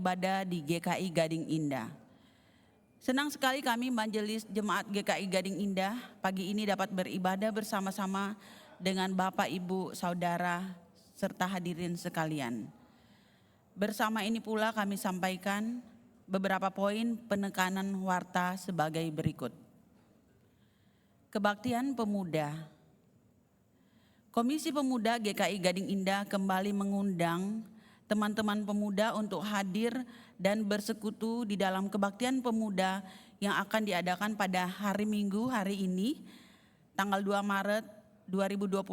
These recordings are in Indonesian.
beribadah di GKI Gading Indah. Senang sekali kami Majelis Jemaat GKI Gading Indah pagi ini dapat beribadah bersama-sama dengan Bapak, Ibu, Saudara, serta hadirin sekalian. Bersama ini pula kami sampaikan beberapa poin penekanan warta sebagai berikut. Kebaktian Pemuda. Komisi Pemuda GKI Gading Indah kembali mengundang teman-teman pemuda untuk hadir dan bersekutu di dalam kebaktian pemuda yang akan diadakan pada hari Minggu hari ini, tanggal 2 Maret 2025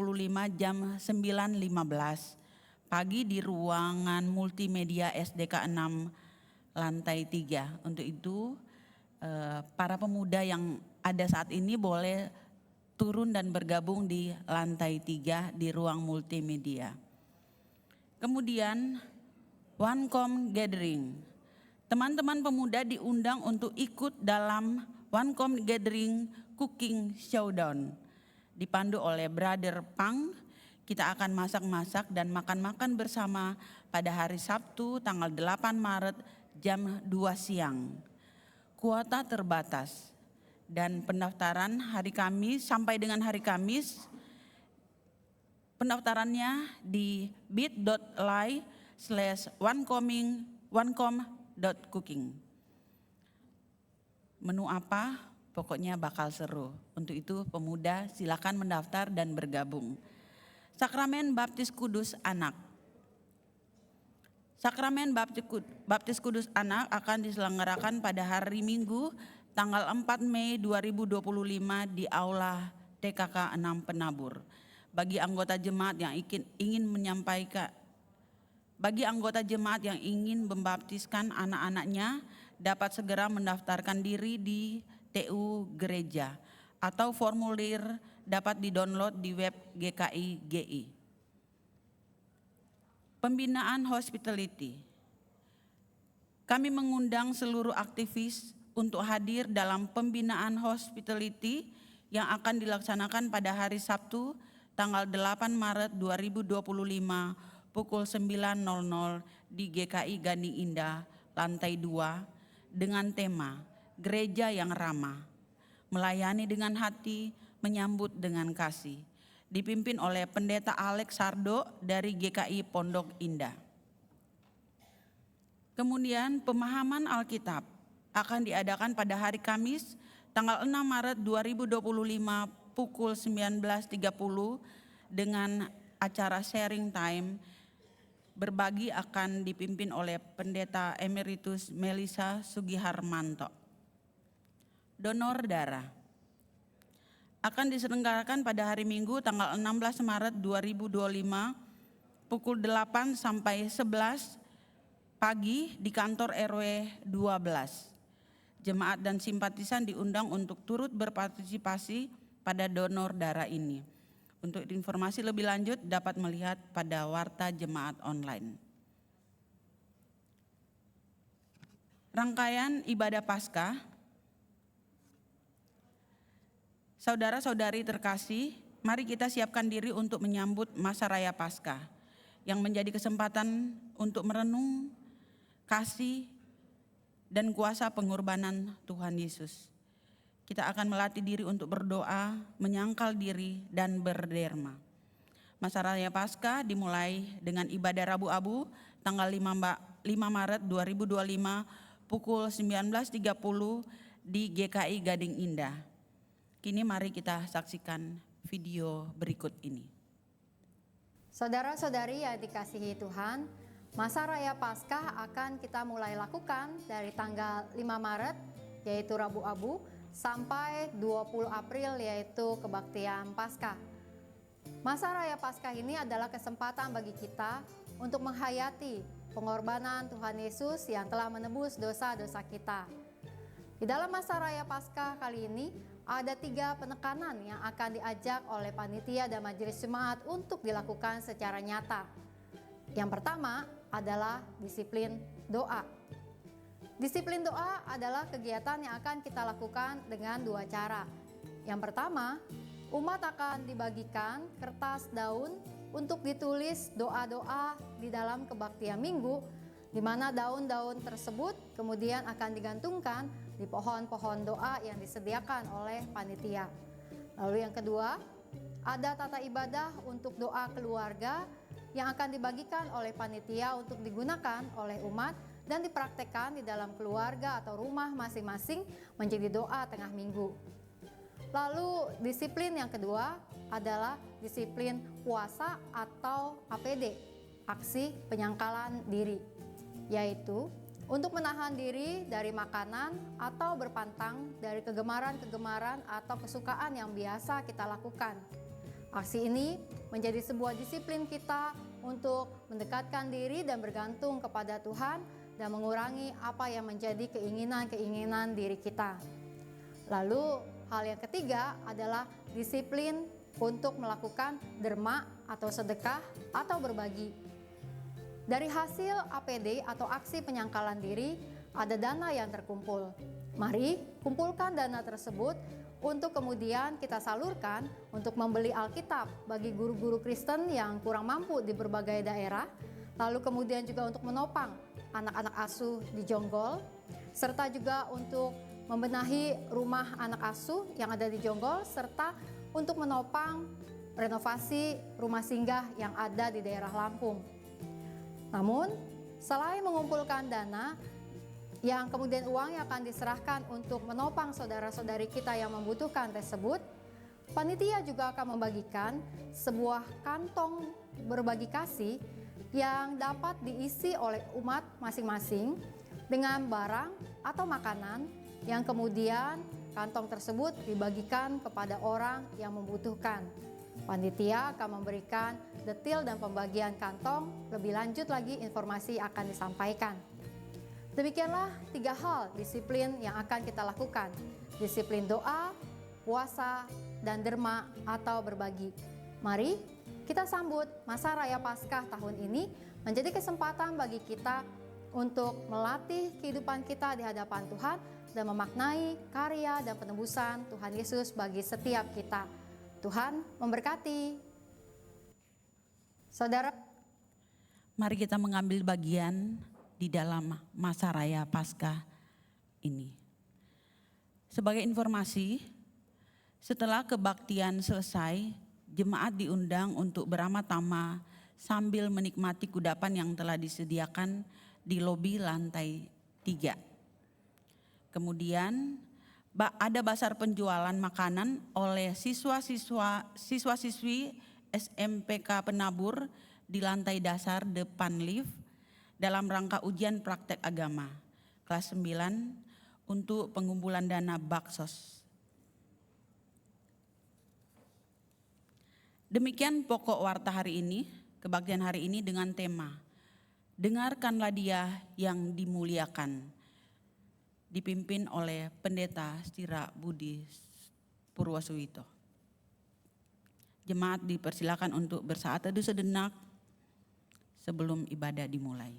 jam 9.15 pagi di ruangan multimedia SDK 6 lantai 3. Untuk itu para pemuda yang ada saat ini boleh turun dan bergabung di lantai 3 di ruang multimedia. Kemudian OneCom Gathering. Teman-teman pemuda diundang untuk ikut dalam OneCom Gathering Cooking Showdown. Dipandu oleh Brother Pang, kita akan masak-masak dan makan-makan bersama pada hari Sabtu tanggal 8 Maret jam 2 siang. Kuota terbatas dan pendaftaran hari Kamis sampai dengan hari Kamis. Pendaftarannya di bit.ly/oncom.cooking. Menu apa? Pokoknya bakal seru. Untuk itu pemuda silakan mendaftar dan bergabung. Sakramen Baptis Kudus Anak. Sakramen Baptis Kudus Anak akan diselenggarakan pada hari Minggu tanggal 4 Mei 2025 di Aula TKK 6 Penabur. Bagi anggota jemaat yang ingin membaptiskan anak-anaknya dapat segera mendaftarkan diri di TU Gereja atau formulir dapat didownload di web GKI GI. Pembinaan Hospitality. Kami mengundang seluruh aktivis untuk hadir dalam pembinaan Hospitality yang akan dilaksanakan pada hari Sabtu tanggal 8 Maret 2025 pukul 9.00 di GKI Gading Indah lantai 2 dengan tema Gereja yang Ramah, melayani dengan hati, menyambut dengan kasih, dipimpin oleh Pendeta Alex Sardo dari GKI Pondok Indah. Kemudian pemahaman Alkitab akan diadakan pada hari Kamis tanggal 6 Maret 2025 pukul 19.30 dengan acara sharing time. Berbagi akan dipimpin oleh Pendeta Emeritus Melisa Sugiharmanto. Donor darah akan diselenggarakan pada hari Minggu tanggal 16 Maret 2025 pukul 8 sampai 11 pagi di kantor RW 12. Jemaat dan simpatisan diundang untuk turut berpartisipasi pada donor darah ini. Untuk informasi lebih lanjut dapat melihat pada warta jemaat online. Rangkaian ibadah Paskah. Saudara-saudari terkasih, mari kita siapkan diri untuk menyambut masa raya Paskah yang menjadi kesempatan untuk merenung kasih dan kuasa pengorbanan Tuhan Yesus. Kita akan melatih diri untuk berdoa, menyangkal diri, dan berderma. Masa Raya Paskah dimulai dengan ibadah Rabu Abu tanggal 5 Maret 2025 pukul 19.30 di GKI Gading Indah. Kini mari kita saksikan video berikut ini. Saudara-saudari yang dikasihi Tuhan, masa Raya Paskah akan kita mulai lakukan dari tanggal 5 Maret yaitu Rabu Abu sampai 20 April yaitu kebaktian Paskah. Masa Raya Paskah ini adalah kesempatan bagi kita untuk menghayati pengorbanan Tuhan Yesus yang telah menebus dosa-dosa kita. Di dalam masa Raya Paskah kali ini ada 3 penekanan yang akan diajak oleh panitia dan majelis jemaat untuk dilakukan secara nyata. Yang pertama adalah disiplin doa. Disiplin doa adalah kegiatan yang akan kita lakukan dengan 2 cara. Yang pertama, umat akan dibagikan kertas daun untuk ditulis doa-doa di dalam kebaktian minggu di mana daun-daun tersebut kemudian akan digantungkan di pohon-pohon doa yang disediakan oleh panitia. Lalu yang kedua, ada tata ibadah untuk doa keluarga yang akan dibagikan oleh panitia untuk digunakan oleh umat dan dipraktekkan di dalam keluarga atau rumah masing-masing menjadi doa tengah minggu. Lalu disiplin yang kedua adalah disiplin puasa atau APD, aksi penyangkalan diri, yaitu untuk menahan diri dari makanan atau berpantang dari kegemaran-kegemaran atau kesukaan yang biasa kita lakukan. Aksi ini menjadi sebuah disiplin kita untuk mendekatkan diri dan bergantung kepada Tuhan dan mengurangi apa yang menjadi keinginan-keinginan diri kita. Lalu hal yang ketiga adalah disiplin untuk melakukan derma atau sedekah atau berbagi. Dari hasil APD atau aksi penyangkalan diri, ada dana yang terkumpul. Mari kumpulkan dana tersebut untuk kemudian kita salurkan untuk membeli Alkitab bagi guru-guru Kristen yang kurang mampu di berbagai daerah, lalu kemudian juga untuk menopang anak-anak asuh di Jonggol, serta juga untuk membenahi rumah anak asuh yang ada di Jonggol, serta untuk menopang renovasi rumah singgah yang ada di daerah Lampung. Namun, selain mengumpulkan dana, yang kemudian uangnya akan diserahkan untuk menopang saudara-saudari kita yang membutuhkan tersebut, panitia juga akan membagikan sebuah kantong berbagi kasih yang dapat diisi oleh umat masing-masing dengan barang atau makanan yang kemudian kantong tersebut dibagikan kepada orang yang membutuhkan. Panitia akan memberikan detail dan pembagian kantong, lebih lanjut lagi informasi akan disampaikan. Demikianlah 3 hal disiplin yang akan kita lakukan. Disiplin doa, puasa, dan derma atau berbagi. Mari kita sambut masa Raya Paskah tahun ini menjadi kesempatan bagi kita untuk melatih kehidupan kita di hadapan Tuhan dan memaknai karya dan penebusan Tuhan Yesus bagi setiap kita. Tuhan memberkati. Saudara, mari kita mengambil bagian di dalam masa Raya Paskah ini. Sebagai informasi, setelah kebaktian selesai, jemaat diundang untuk beramah-tamah sambil menikmati kudapan yang telah disediakan di lobi lantai 3. Kemudian ada bazar penjualan makanan oleh siswa-siswi SMPK Penabur di lantai dasar depan lift dalam rangka ujian praktek agama kelas 9 untuk pengumpulan dana baksos. Demikian pokok warta hari ini, kebaktian hari ini dengan tema Dengarkanlah Dia yang dimuliakan, dipimpin oleh Pendeta Stira Budi Purwosuwito. Jemaat dipersilakan untuk bersaat teduh sejenak sebelum ibadah dimulai.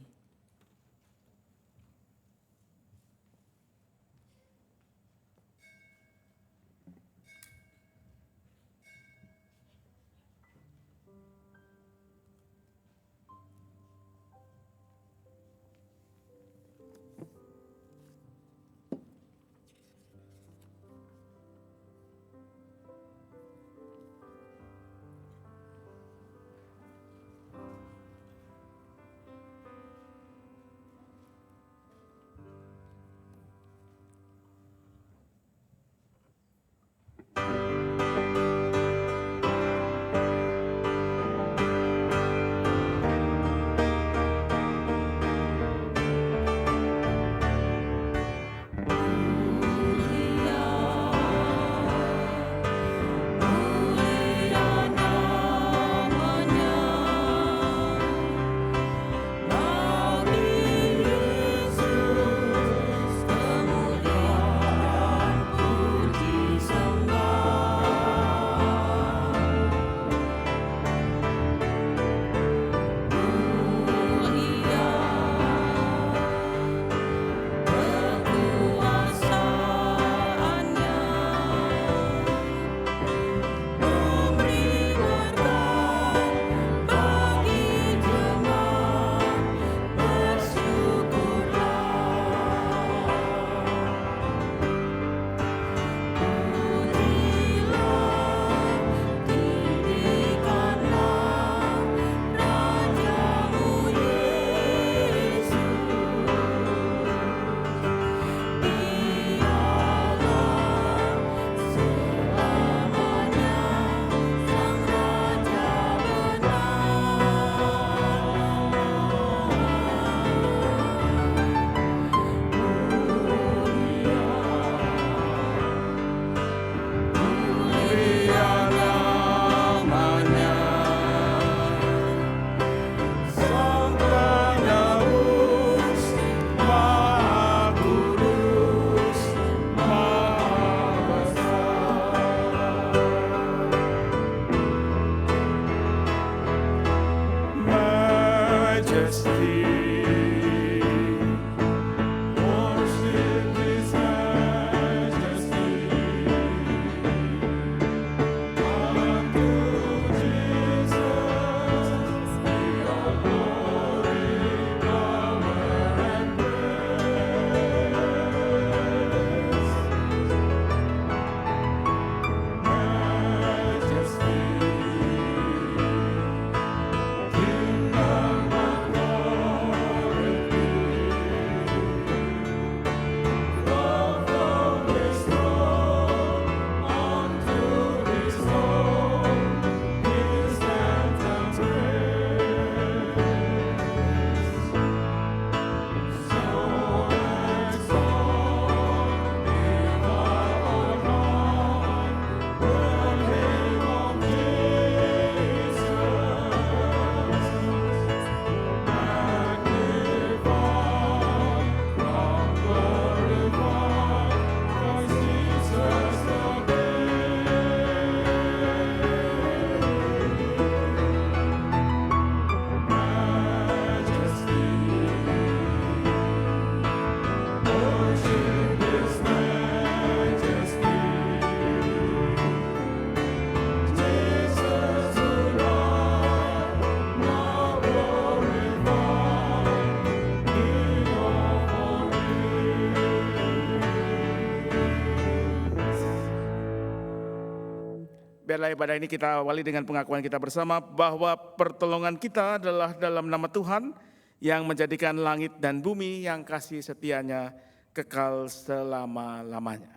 biarlah ibadah ini kita awali dengan pengakuan kita bersama bahwa pertolongan kita adalah dalam nama Tuhan yang menjadikan langit dan bumi, yang kasih setianya kekal selama-lamanya.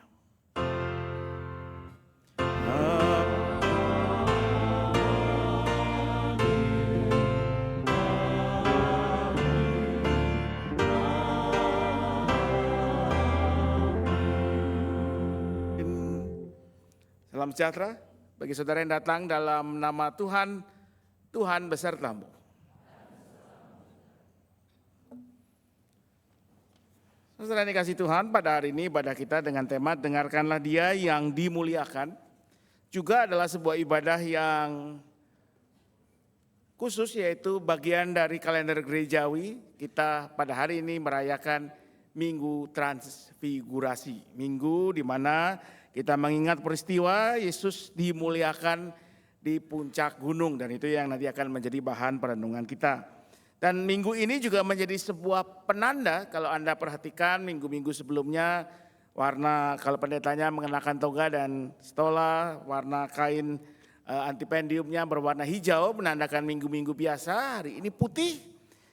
Salam sejahtera bagi saudara yang datang dalam nama Tuhan, Tuhan besertamu. Saudara yang dikasihi Tuhan, pada hari ini ibadah kita dengan tema Dengarkanlah Dia yang dimuliakan juga adalah sebuah ibadah yang khusus, yaitu bagian dari kalender gerejawi. Kita pada hari ini merayakan Minggu Transfigurasi, minggu di mana kita mengingat peristiwa Yesus dimuliakan di puncak gunung, dan itu yang nanti akan menjadi bahan perenungan kita. Dan minggu ini juga menjadi sebuah penanda. Kalau Anda perhatikan minggu-minggu sebelumnya, warna kalau pendetanya mengenakan toga dan stola, warna kain antipendiumnya berwarna hijau menandakan minggu-minggu biasa. Hari ini putih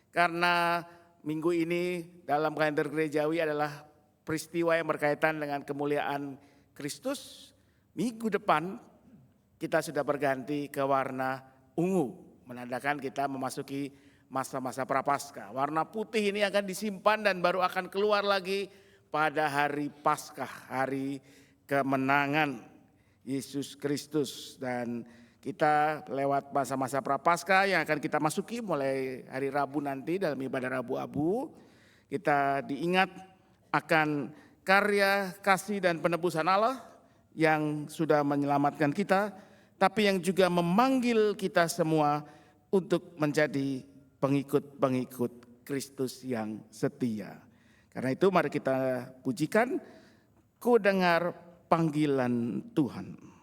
karena minggu ini dalam kalender gerejawi adalah peristiwa yang berkaitan dengan kemuliaan Kristus. Minggu depan kita sudah berganti ke warna ungu, menandakan kita memasuki masa-masa Prapaskah. Warna putih ini akan disimpan dan baru akan keluar lagi pada hari Paskah, hari kemenangan Yesus Kristus. Dan kita lewat masa-masa Prapaskah yang akan kita masuki mulai hari Rabu nanti dalam ibadah Rabu Abu. Kita diingat akan karya kasih dan penebusan Allah yang sudah menyelamatkan kita, tapi yang juga memanggil kita semua untuk menjadi pengikut-pengikut Kristus yang setia. Karena itu mari kita pujikan, Ku dengar panggilan Tuhan.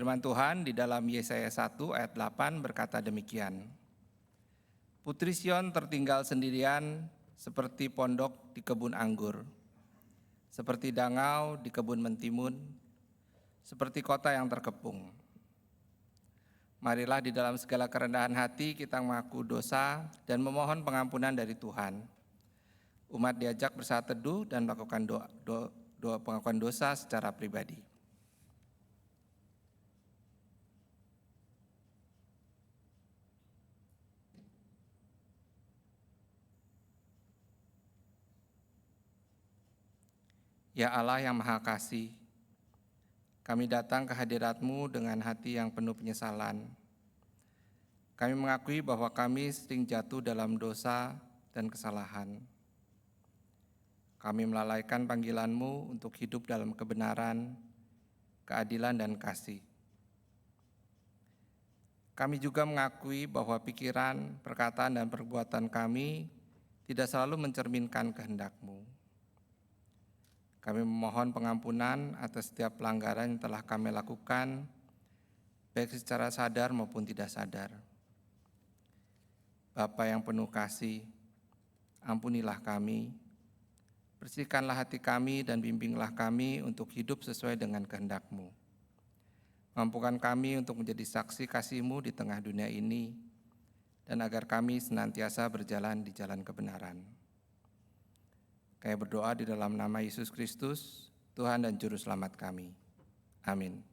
Firman Tuhan di dalam Yesaya 1 ayat 8 berkata demikian. Putri Sion tertinggal sendirian seperti pondok di kebun anggur, seperti dangau di kebun mentimun, seperti kota yang terkepung. Marilah di dalam segala kerendahan hati kita mengaku dosa dan memohon pengampunan dari Tuhan. Umat diajak bersaat teduh dan melakukan doa pengakuan dosa secara pribadi. Ya Allah yang Maha Kasih, kami datang ke hadirat-Mu dengan hati yang penuh penyesalan. Kami mengakui bahwa kami sering jatuh dalam dosa dan kesalahan. Kami melalaikan panggilan-Mu untuk hidup dalam kebenaran, keadilan, dan kasih. Kami juga mengakui bahwa pikiran, perkataan, dan perbuatan kami tidak selalu mencerminkan kehendak-Mu. Kami memohon pengampunan atas setiap pelanggaran yang telah kami lakukan, baik secara sadar maupun tidak sadar. Bapa yang penuh kasih, ampunilah kami, bersihkanlah hati kami dan bimbinglah kami untuk hidup sesuai dengan kehendak-Mu. Mampukan kami untuk menjadi saksi kasih-Mu di tengah dunia ini, dan agar kami senantiasa berjalan di jalan kebenaran. Kami berdoa di dalam nama Yesus Kristus, Tuhan dan Juru Selamat kami. Amin.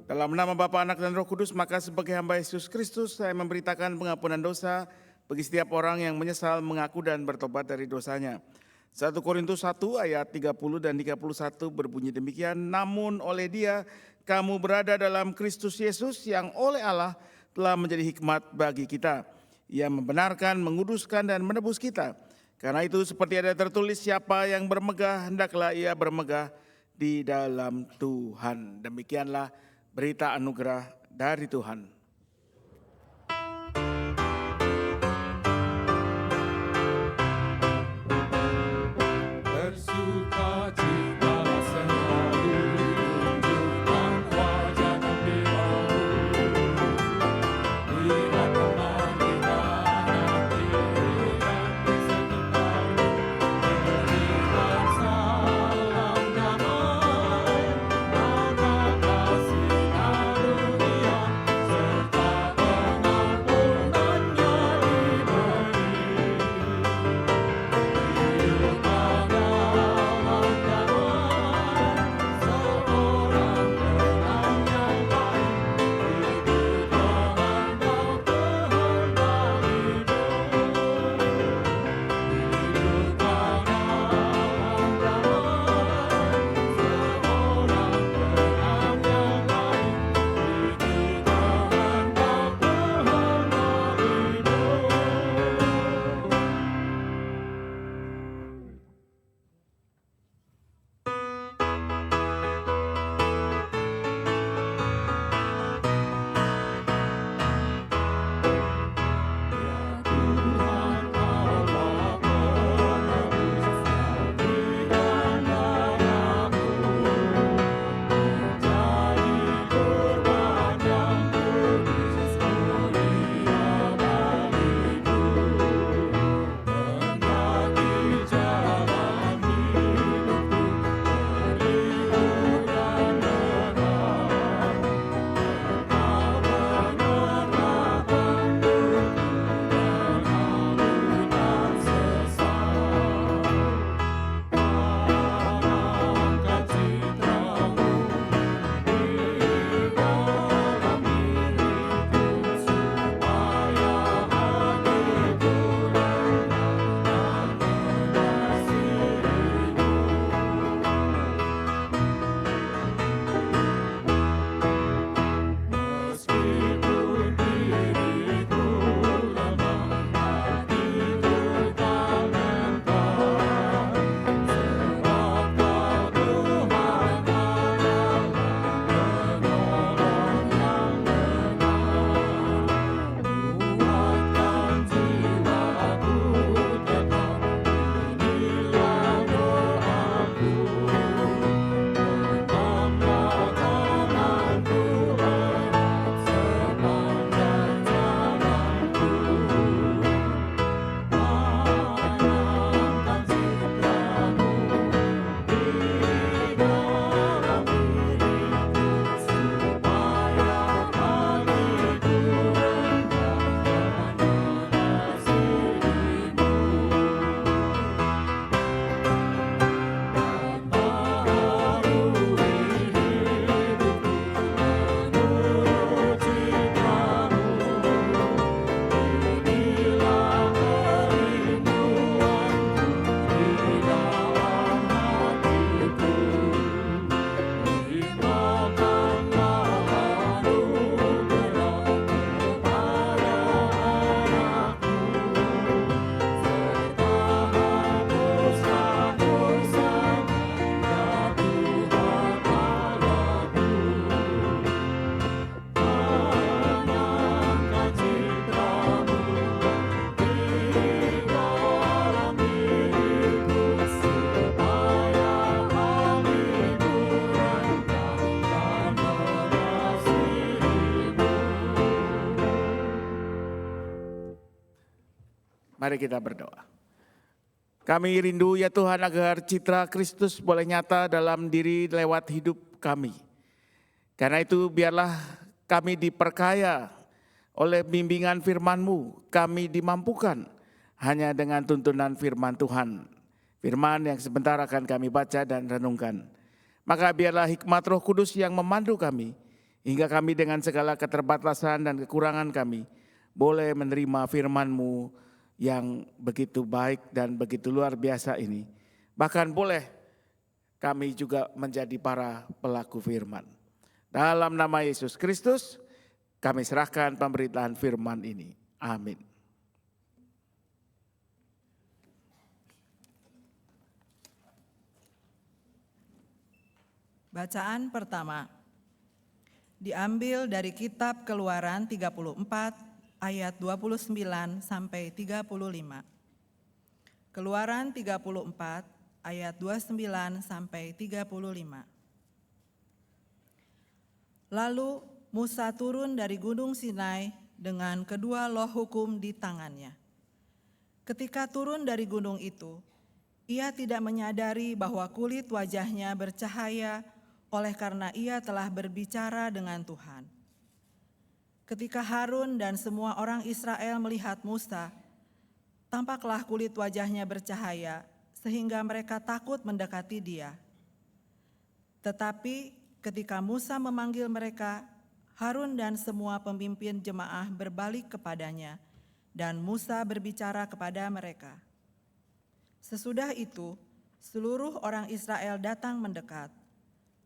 Dalam nama Bapa, Anak, dan Roh Kudus, maka sebagai hamba Yesus Kristus, saya memberitakan pengampunan dosa bagi setiap orang yang menyesal, mengaku, dan bertobat dari dosanya. 1 Korintus 1 ayat 30 dan 31 berbunyi demikian, namun oleh Dia kamu berada dalam Kristus Yesus yang oleh Allah telah menjadi hikmat bagi kita. Ia membenarkan, menguduskan, dan menebus kita. Karena itu seperti ada tertulis, siapa yang bermegah, hendaklah ia bermegah di dalam Tuhan. Demikianlah berita anugerah dari Tuhan. Bersukacitalah selalu, tunjukkan wajah gembiramu. Lihat teman kita nanti Mari kita berdoa. Kami rindu ya Tuhan agar citra Kristus boleh nyata dalam diri lewat hidup kami. Karena itu biarlah kami diperkaya oleh bimbingan firman-Mu. Kami dimampukan hanya dengan tuntunan firman Tuhan. Firman yang sebentar akan kami baca dan renungkan. Maka biarlah hikmat Roh Kudus yang memandu kami, hingga kami dengan segala keterbatasan dan kekurangan kami boleh menerima firman-Mu yang begitu baik dan begitu luar biasa ini. Bahkan boleh kami juga menjadi para pelaku firman. Dalam nama Yesus Kristus kami serahkan pemberitaan firman ini. Amin. Bacaan pertama diambil dari kitab Keluaran 34 ayat 29 sampai 35. Keluaran 34 ayat 29 sampai 35. Lalu Musa turun dari Gunung Sinai dengan kedua loh hukum di tangannya. Ketika turun dari gunung itu, ia tidak menyadari bahwa kulit wajahnya bercahaya oleh karena ia telah berbicara dengan Tuhan. Ketika Harun dan semua orang Israel melihat Musa, tampaklah kulit wajahnya bercahaya sehingga mereka takut mendekati dia. Tetapi ketika Musa memanggil mereka, Harun dan semua pemimpin jemaah berbalik kepadanya dan Musa berbicara kepada mereka. Sesudah itu, seluruh orang Israel datang mendekat.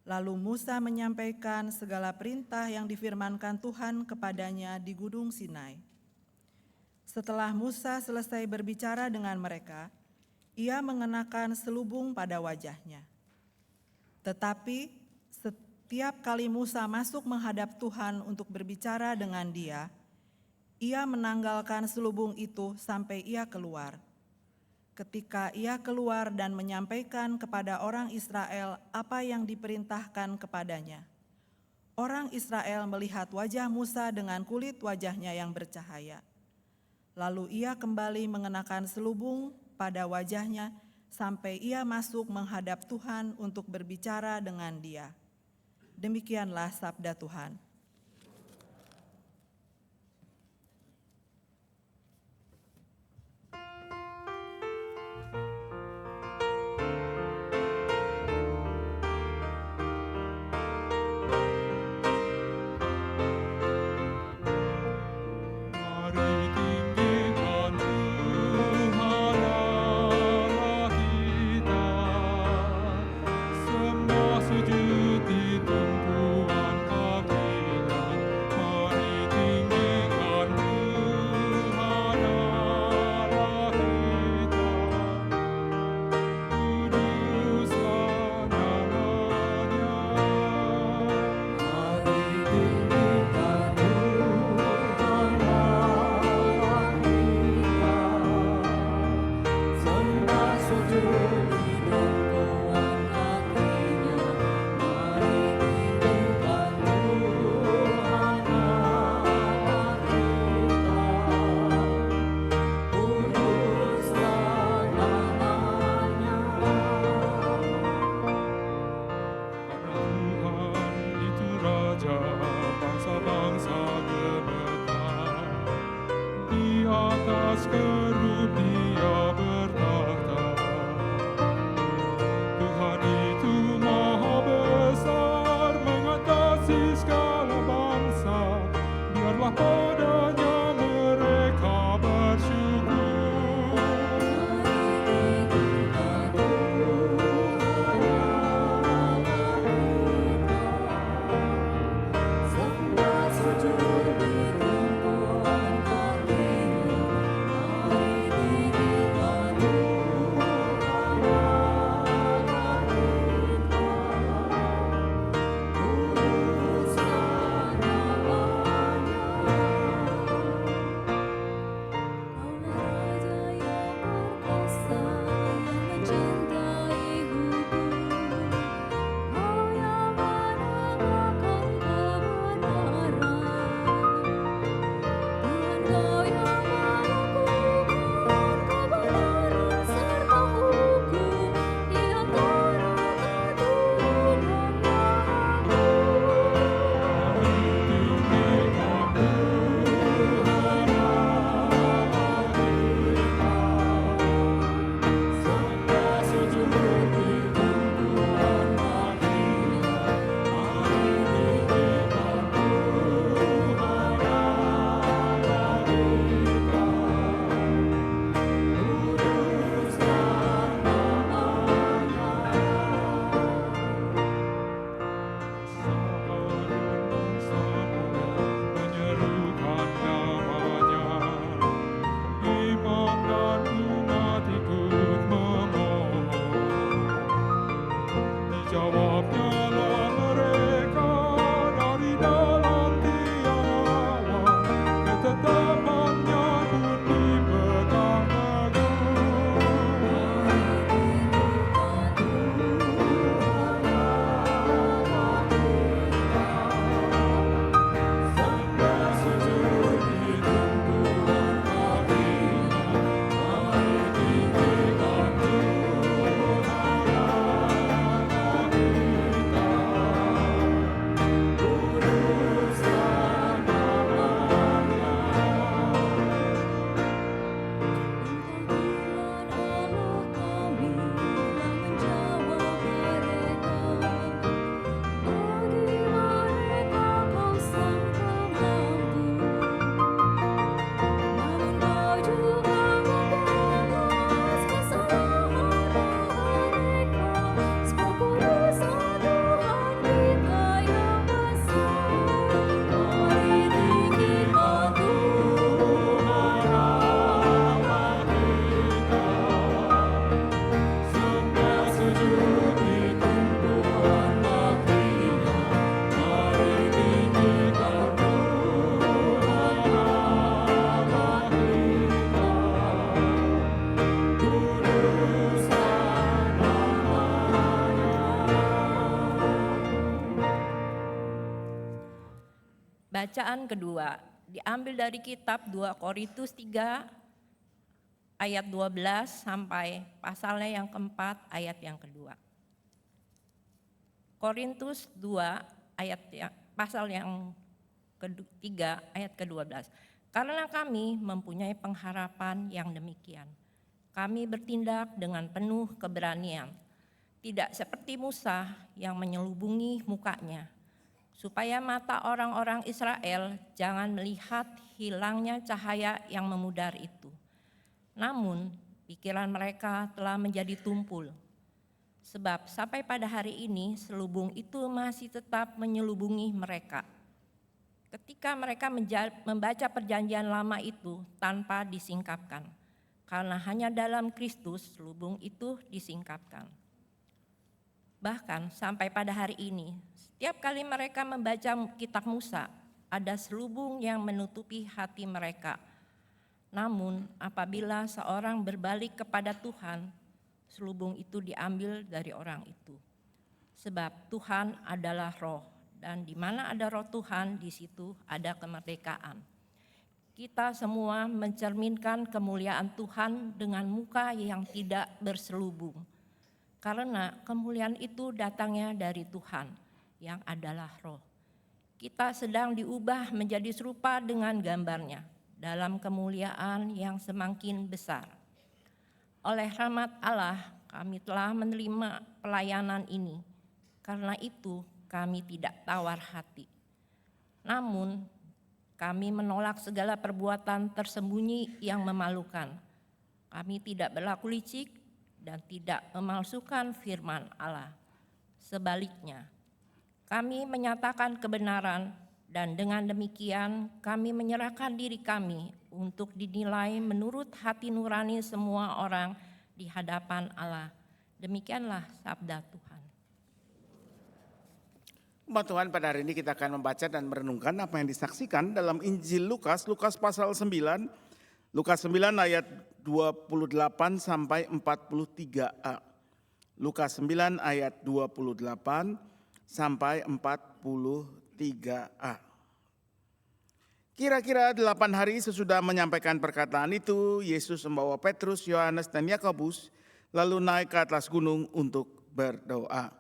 Lalu Musa menyampaikan segala perintah yang difirmankan Tuhan kepadanya di Gunung Sinai. Setelah Musa selesai berbicara dengan mereka, ia mengenakan selubung pada wajahnya. Tetapi setiap kali Musa masuk menghadap Tuhan untuk berbicara dengan dia, ia menanggalkan selubung itu sampai ia keluar. Ketika ia keluar dan menyampaikan kepada orang Israel apa yang diperintahkan kepadanya, orang Israel melihat wajah Musa dengan kulit wajahnya yang bercahaya. Lalu ia kembali mengenakan selubung pada wajahnya sampai ia masuk menghadap Tuhan untuk berbicara dengan dia. Demikianlah sabda Tuhan. Bacaan kedua diambil dari kitab 2 Korintus 3 ayat 12 sampai pasalnya yang keempat ayat yang kedua. Korintus 2 pasal yang ketiga ayat ke-12. Karena kami mempunyai pengharapan yang demikian, kami bertindak dengan penuh keberanian, tidak seperti Musa yang menyelubungi mukanya, supaya mata orang-orang Israel jangan melihat hilangnya cahaya yang memudar itu. Namun pikiran mereka telah menjadi tumpul, sebab sampai pada hari ini selubung itu masih tetap menyelubungi mereka. Ketika mereka membaca perjanjian lama itu tanpa disingkapkan, karena hanya dalam Kristus selubung itu disingkapkan. Bahkan sampai pada hari ini, setiap kali mereka membaca kitab Musa, ada selubung yang menutupi hati mereka. Namun apabila seorang berbalik kepada Tuhan, selubung itu diambil dari orang itu. Sebab Tuhan adalah roh, dan di mana ada roh Tuhan, di situ ada kemerdekaan. Kita semua mencerminkan kemuliaan Tuhan dengan muka yang tidak berselubung. Karena kemuliaan itu datangnya dari Tuhan yang adalah roh. Kita sedang diubah menjadi serupa dengan gambarnya dalam kemuliaan yang semakin besar. Oleh rahmat Allah kami telah menerima pelayanan ini. Karena itu kami tidak tawar hati. Namun kami menolak segala perbuatan tersembunyi yang memalukan. Kami tidak berlaku licik dan tidak memalsukan firman Allah. Sebaliknya, kami menyatakan kebenaran dan dengan demikian kami menyerahkan diri kami untuk dinilai menurut hati nurani semua orang di hadapan Allah. Demikianlah sabda Tuhan. Umat Tuhan, pada hari ini kita akan membaca dan merenungkan apa yang disaksikan dalam Injil Lukas, Lukas pasal 9, Lukas 9 ayat 28 sampai 43a. Lukas 9 ayat 28 sampai 43a. Kira-kira 8 hari sesudah menyampaikan perkataan itu, Yesus membawa Petrus, Yohanes, dan Yakobus lalu naik ke atas gunung untuk berdoa.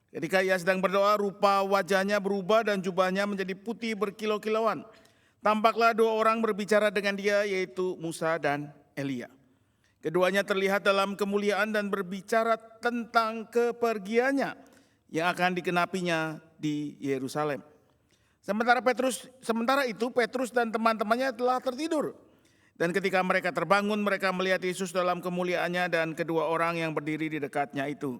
Ketika ia sedang berdoa, rupa wajahnya berubah dan jubahnya menjadi putih berkilau-kilauan. Tampaklah 2 orang berbicara dengan dia, yaitu Musa dan Elia. Keduanya terlihat dalam kemuliaan dan berbicara tentang kepergiannya yang akan dikenapinya di Yerusalem. Sementara itu Petrus dan teman-temannya telah tertidur. Dan ketika mereka terbangun, mereka melihat Yesus dalam kemuliaannya dan kedua orang yang berdiri di dekatnya itu.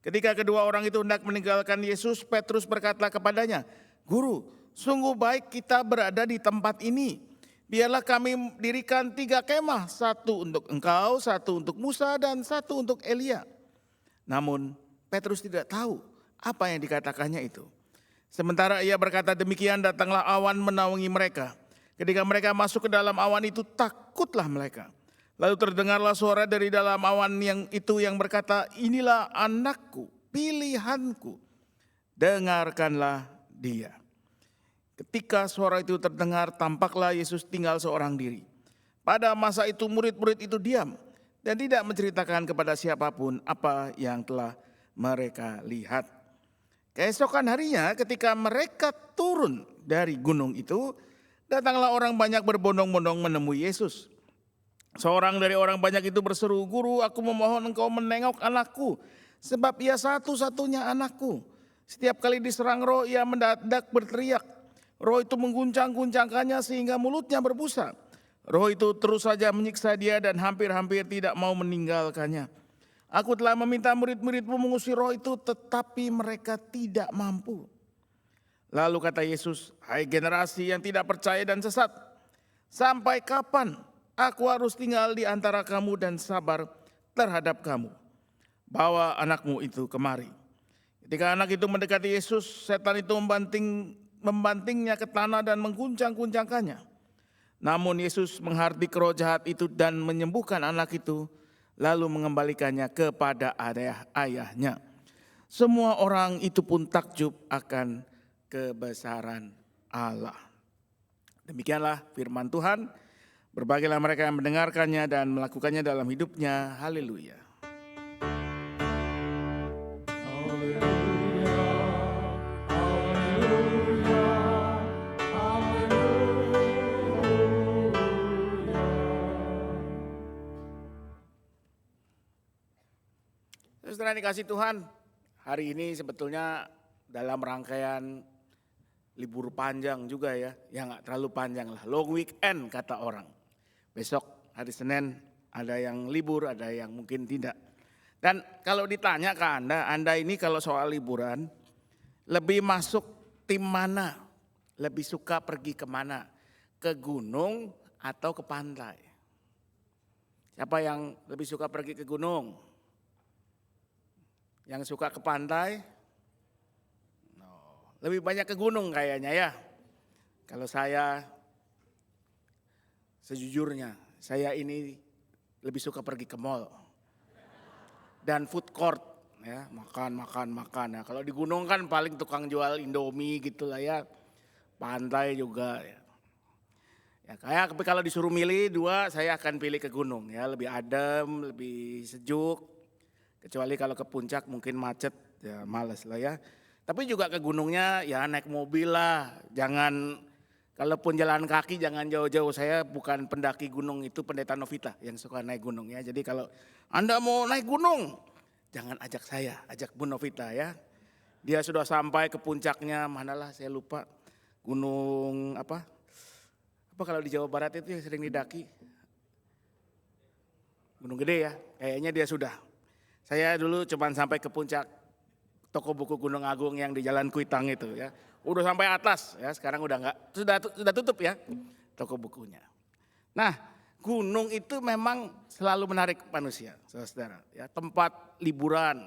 Ketika kedua orang itu hendak meninggalkan Yesus, Petrus berkata kepadanya, "Guru, sungguh baik kita berada di tempat ini. Biarlah kami dirikan 3 kemah, 1 untuk engkau, 1 untuk Musa, dan 1 untuk Elia." Namun Petrus tidak tahu apa yang dikatakannya itu. Sementara ia berkata demikian, datanglah awan menaungi mereka. Ketika mereka masuk ke dalam awan itu, takutlah mereka. Lalu terdengarlah suara dari dalam awan yang berkata, "Inilah anakku, pilihanku, dengarkanlah dia." Ketika suara itu terdengar, tampaklah Yesus tinggal seorang diri. Pada masa itu murid-murid itu diam dan tidak menceritakan kepada siapapun apa yang telah mereka lihat. Keesokan harinya ketika mereka turun dari gunung itu, datanglah orang banyak berbondong-bondong menemui Yesus. Seorang dari orang banyak itu berseru, "Guru, aku memohon engkau menengok anakku, sebab ia satu-satunya anakku. Setiap kali diserang roh, ia mendadak berteriak. Roh itu mengguncang-guncangkannya sehingga mulutnya berbusa. Roh itu terus saja menyiksa dia dan hampir-hampir tidak mau meninggalkannya. Aku telah meminta murid-muridmu mengusir roh itu, tetapi mereka tidak mampu." Lalu kata Yesus, "Hai generasi yang tidak percaya dan sesat, sampai kapan aku harus tinggal di antara kamu dan sabar terhadap kamu? Bawa anakmu itu kemari." Ketika anak itu mendekati Yesus, setan itu membantingnya ke tanah dan mengguncang-guncangkannya. Namun Yesus menghardik roh jahat itu dan menyembuhkan anak itu, lalu mengembalikannya kepada ayahnya. Semua orang itu pun takjub akan kebesaran Allah. Demikianlah firman Tuhan. Berbahagialah mereka yang mendengarkannya dan melakukannya dalam hidupnya. Haleluya. Saudara dikasih Tuhan, hari ini sebetulnya dalam rangkaian libur panjang juga ya nggak terlalu panjang lah, long weekend kata orang. Besok hari Senin ada yang libur, ada yang mungkin tidak. Dan kalau ditanya ke Anda ini kalau soal liburan, lebih masuk tim mana? Lebih suka pergi kemana? Ke gunung atau ke pantai? Siapa yang lebih suka pergi ke gunung? Yang suka ke pantai? Lebih banyak ke gunung kayaknya ya. Kalau saya sejujurnya, saya ini lebih suka pergi ke mall. Dan food court ya, makan. Nah, kalau di gunung kan paling tukang jual Indomie gitu lah ya. Pantai juga ya. Ya kayak tapi kalau disuruh milih dua, saya akan pilih ke gunung ya, lebih adem, lebih sejuk. Kecuali kalau ke puncak mungkin macet, ya males lah ya. Tapi juga ke gunungnya ya naik mobil lah, jangan kalaupun jalan kaki jangan jauh-jauh. Saya bukan pendaki gunung, itu pendeta Novita yang suka naik gunung ya. Jadi kalau Anda mau naik gunung, jangan ajak saya, ajak Bu Novita ya. Dia sudah sampai ke puncaknya, manalah saya lupa, gunung apa kalau di Jawa Barat itu yang sering didaki? Gunung Gede ya, kayaknya dia sudah. Saya dulu cuma sampai ke puncak toko buku Gunung Agung yang di Jalan Kuitang itu ya. Udah sampai atas ya, sekarang udah enggak, sudah tutup ya toko bukunya. Nah, gunung itu memang selalu menarik manusia, saudara ya. Tempat liburan,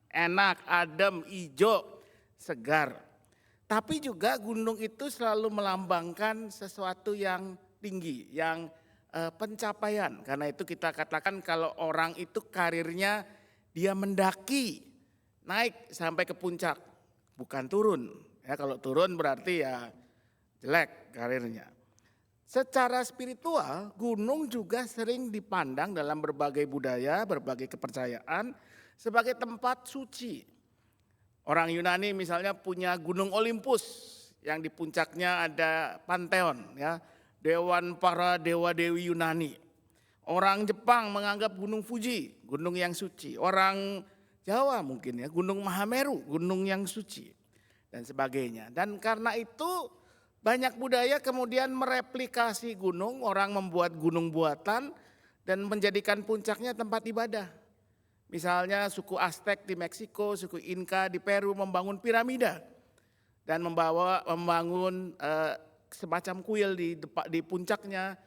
enak, adem, hijau, segar. Tapi juga gunung itu selalu melambangkan sesuatu yang tinggi, yang pencapaian. Karena itu kita katakan kalau orang itu karirnya dia mendaki, naik sampai ke puncak, bukan turun. Ya kalau turun berarti ya jelek karirnya. Secara spiritual, gunung juga sering dipandang dalam berbagai budaya, berbagai kepercayaan sebagai tempat suci. Orang Yunani misalnya punya Gunung Olympus yang di puncaknya ada Pantheon ya, dewan para dewa-dewi Yunani. Orang Jepang menganggap Gunung Fuji, gunung yang suci. Orang Jawa mungkin ya, Gunung Mahameru, gunung yang suci dan sebagainya. Dan karena itu banyak budaya kemudian mereplikasi gunung, orang membuat gunung buatan dan menjadikan puncaknya tempat ibadah. Misalnya suku Aztec di Meksiko, suku Inka di Peru membangun piramida dan membangun semacam kuil di puncaknya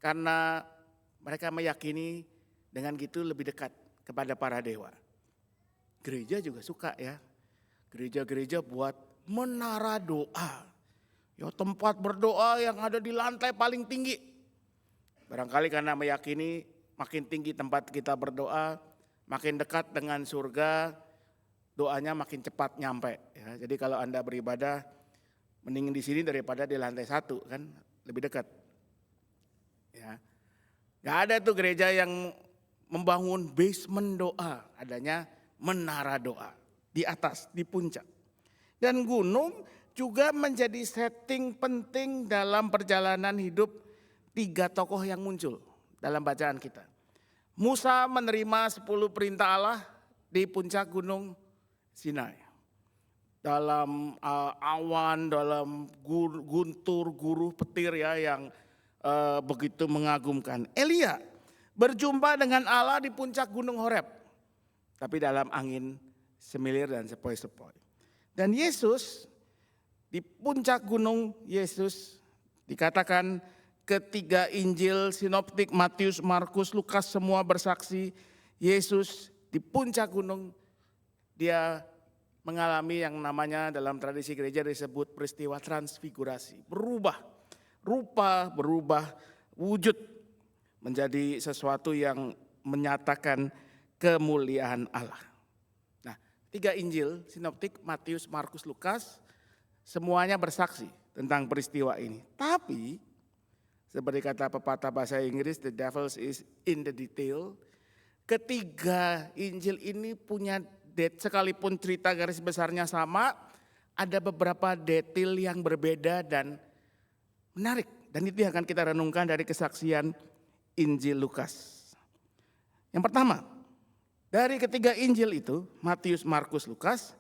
karena mereka meyakini dengan gitu lebih dekat kepada para dewa. Gereja juga suka ya, gereja-gereja buat menara doa. Ya tempat berdoa yang ada di lantai paling tinggi. Barangkali karena meyakini makin tinggi tempat kita berdoa, makin dekat dengan surga, doanya makin cepat nyampe. Ya, jadi kalau Anda beribadah, mending di sini daripada di lantai 1 kan, lebih dekat. Ya, gak ada tuh gereja yang membangun basement doa, adanya menara doa di atas, di puncak. Dan gunung juga menjadi setting penting dalam perjalanan hidup 3 tokoh yang muncul dalam bacaan kita. Musa menerima 10 perintah Allah di puncak gunung Sinai. Dalam awan, dalam guntur, guruh, petir ya yang begitu mengagumkan. Elia berjumpa dengan Allah di puncak gunung Horeb. Tapi dalam angin semilir dan sepoi-sepoi. Dan Yesus di puncak gunung Yesus dikatakan ketiga Injil sinoptik Matius, Markus, Lukas semua bersaksi Yesus di puncak gunung dia mengalami yang namanya dalam tradisi gereja disebut peristiwa transfigurasi. Berubah rupa, berubah wujud menjadi sesuatu yang menyatakan kemuliaan Allah. Nah, 3 Injil sinoptik Matius, Markus, Lukas semuanya bersaksi tentang peristiwa ini. Tapi seperti kata pepatah bahasa Inggris, the devil is in the detail. Ketiga Injil ini punya sekalipun cerita garis besarnya sama, ada beberapa detail yang berbeda dan menarik. Dan itu yang akan kita renungkan dari kesaksian Injil Lukas. Yang pertama, dari ketiga Injil itu, Matius, Markus, Lukas,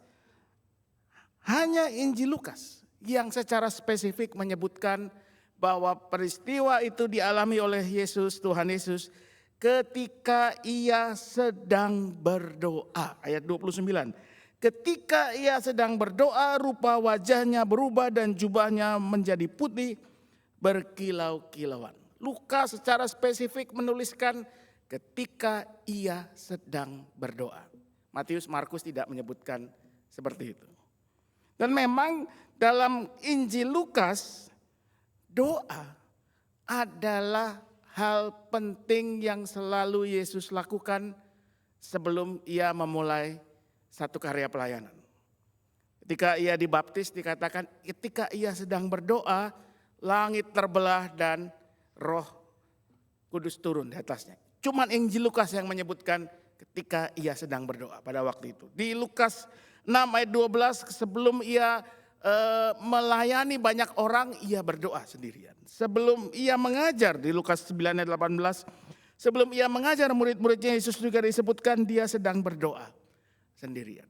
hanya Injil Lukas yang secara spesifik menyebutkan bahwa peristiwa itu dialami oleh Yesus, Tuhan Yesus, ketika ia sedang berdoa. Ayat 29. Ketika ia sedang berdoa, rupa wajahnya berubah dan jubahnya menjadi putih berkilau-kilauan. Lukas secara spesifik menuliskan ketika ia sedang berdoa. Matius, Markus tidak menyebutkan seperti itu. Dan memang dalam Injil Lukas, doa adalah hal penting yang selalu Yesus lakukan sebelum ia memulai satu karya pelayanan. Ketika ia dibaptis dikatakan ketika ia sedang berdoa, langit terbelah dan Roh Kudus turun di atasnya. Cuman Injil Lukas yang menyebutkan ketika ia sedang berdoa pada waktu itu. Di Lukas 6 ayat 12 sebelum ia melayani banyak orang, ia berdoa sendirian. Sebelum ia mengajar di Lukas 9 ayat 18, sebelum ia mengajar murid-muridnya, Yesus juga disebutkan dia sedang berdoa sendirian.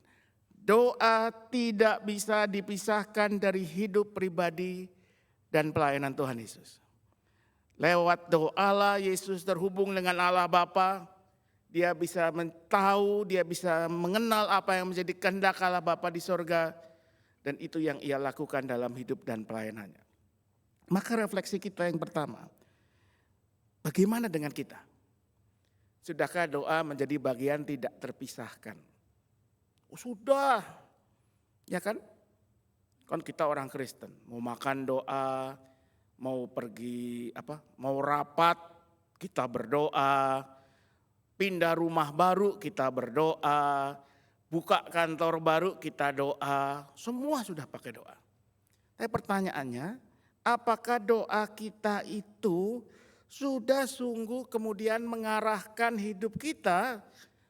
Doa tidak bisa dipisahkan dari hidup pribadi dan pelayanan Tuhan Yesus. Lewat doalah Yesus terhubung dengan Allah Bapa. Dia bisa tahu, dia bisa mengenal apa yang menjadi kehendak Allah Bapa di sorga. Dan itu yang ia lakukan dalam hidup dan pelayanannya. Maka refleksi kita yang pertama, bagaimana dengan kita? Sudahkah doa menjadi bagian tidak terpisahkan? Oh, sudah, ya kan? Kan kita orang Kristen, mau makan doa, mau pergi mau rapat kita berdoa, pindah rumah baru kita berdoa, buka kantor baru kita doa, semua sudah pakai doa. Tapi pertanyaannya, apakah doa kita itu sudah sungguh kemudian mengarahkan hidup kita,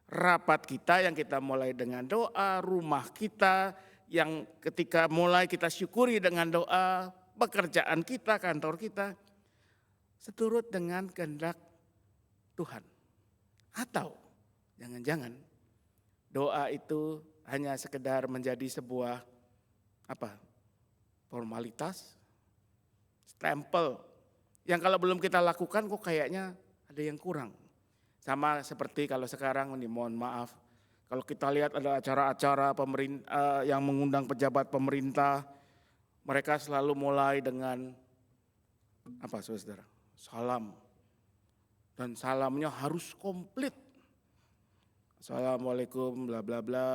rapat kita yang kita mulai dengan doa, rumah kita yang ketika mulai kita syukuri dengan doa, pekerjaan kita, kantor kita, seturut dengan kehendak Tuhan. Atau jangan-jangan doa itu hanya sekedar menjadi sebuah formalitas, stempel yang kalau belum kita lakukan kok kayaknya ada yang kurang. Sama seperti kalau sekarang ini mohon maaf, kalau kita lihat ada acara-acara pemerintah yang mengundang pejabat pemerintah, mereka selalu mulai dengan saudara? Salam. Dan salamnya harus komplit. Assalamualaikum bla bla bla,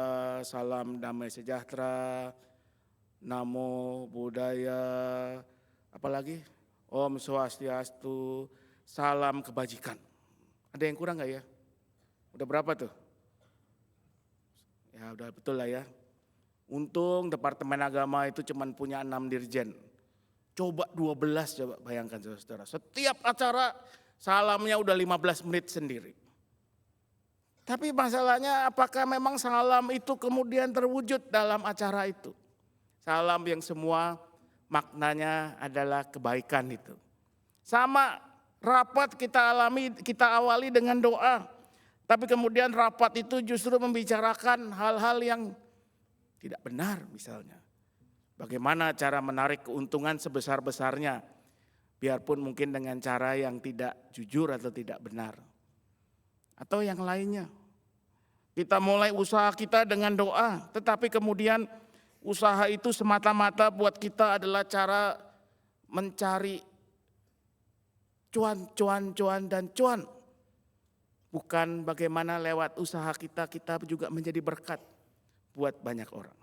salam damai sejahtera, namo buddhaya, apalagi Om Swastiastu, salam kebajikan. Ada yang kurang gak ya? Udah berapa tuh? Ya udah betul lah ya. Untung Departemen Agama itu cuma punya 6 dirjen. Coba 12, coba bayangkan saudara. Setiap acara salamnya udah 15 menit sendiri. Tapi masalahnya apakah memang salam itu kemudian terwujud dalam acara itu? Salam yang semua maknanya adalah kebaikan itu. Sama rapat kita awali dengan doa. Tapi kemudian rapat itu justru membicarakan hal-hal yang tidak benar misalnya. Bagaimana cara menarik keuntungan sebesar-besarnya. Biarpun mungkin dengan cara yang tidak jujur atau tidak benar. Atau yang lainnya. Kita mulai usaha kita dengan doa, tetapi kemudian usaha itu semata-mata buat kita adalah cara mencari cuan dan cuan. Bukan bagaimana lewat usaha kita juga menjadi berkat buat banyak orang.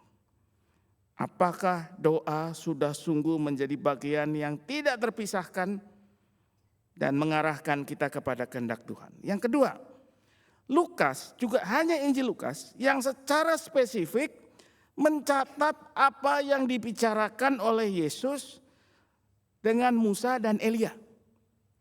Apakah doa sudah sungguh menjadi bagian yang tidak terpisahkan dan mengarahkan kita kepada kehendak Tuhan? Yang kedua, Lukas, juga hanya Injil Lukas yang secara spesifik mencatat apa yang dibicarakan oleh Yesus dengan Musa dan Elia.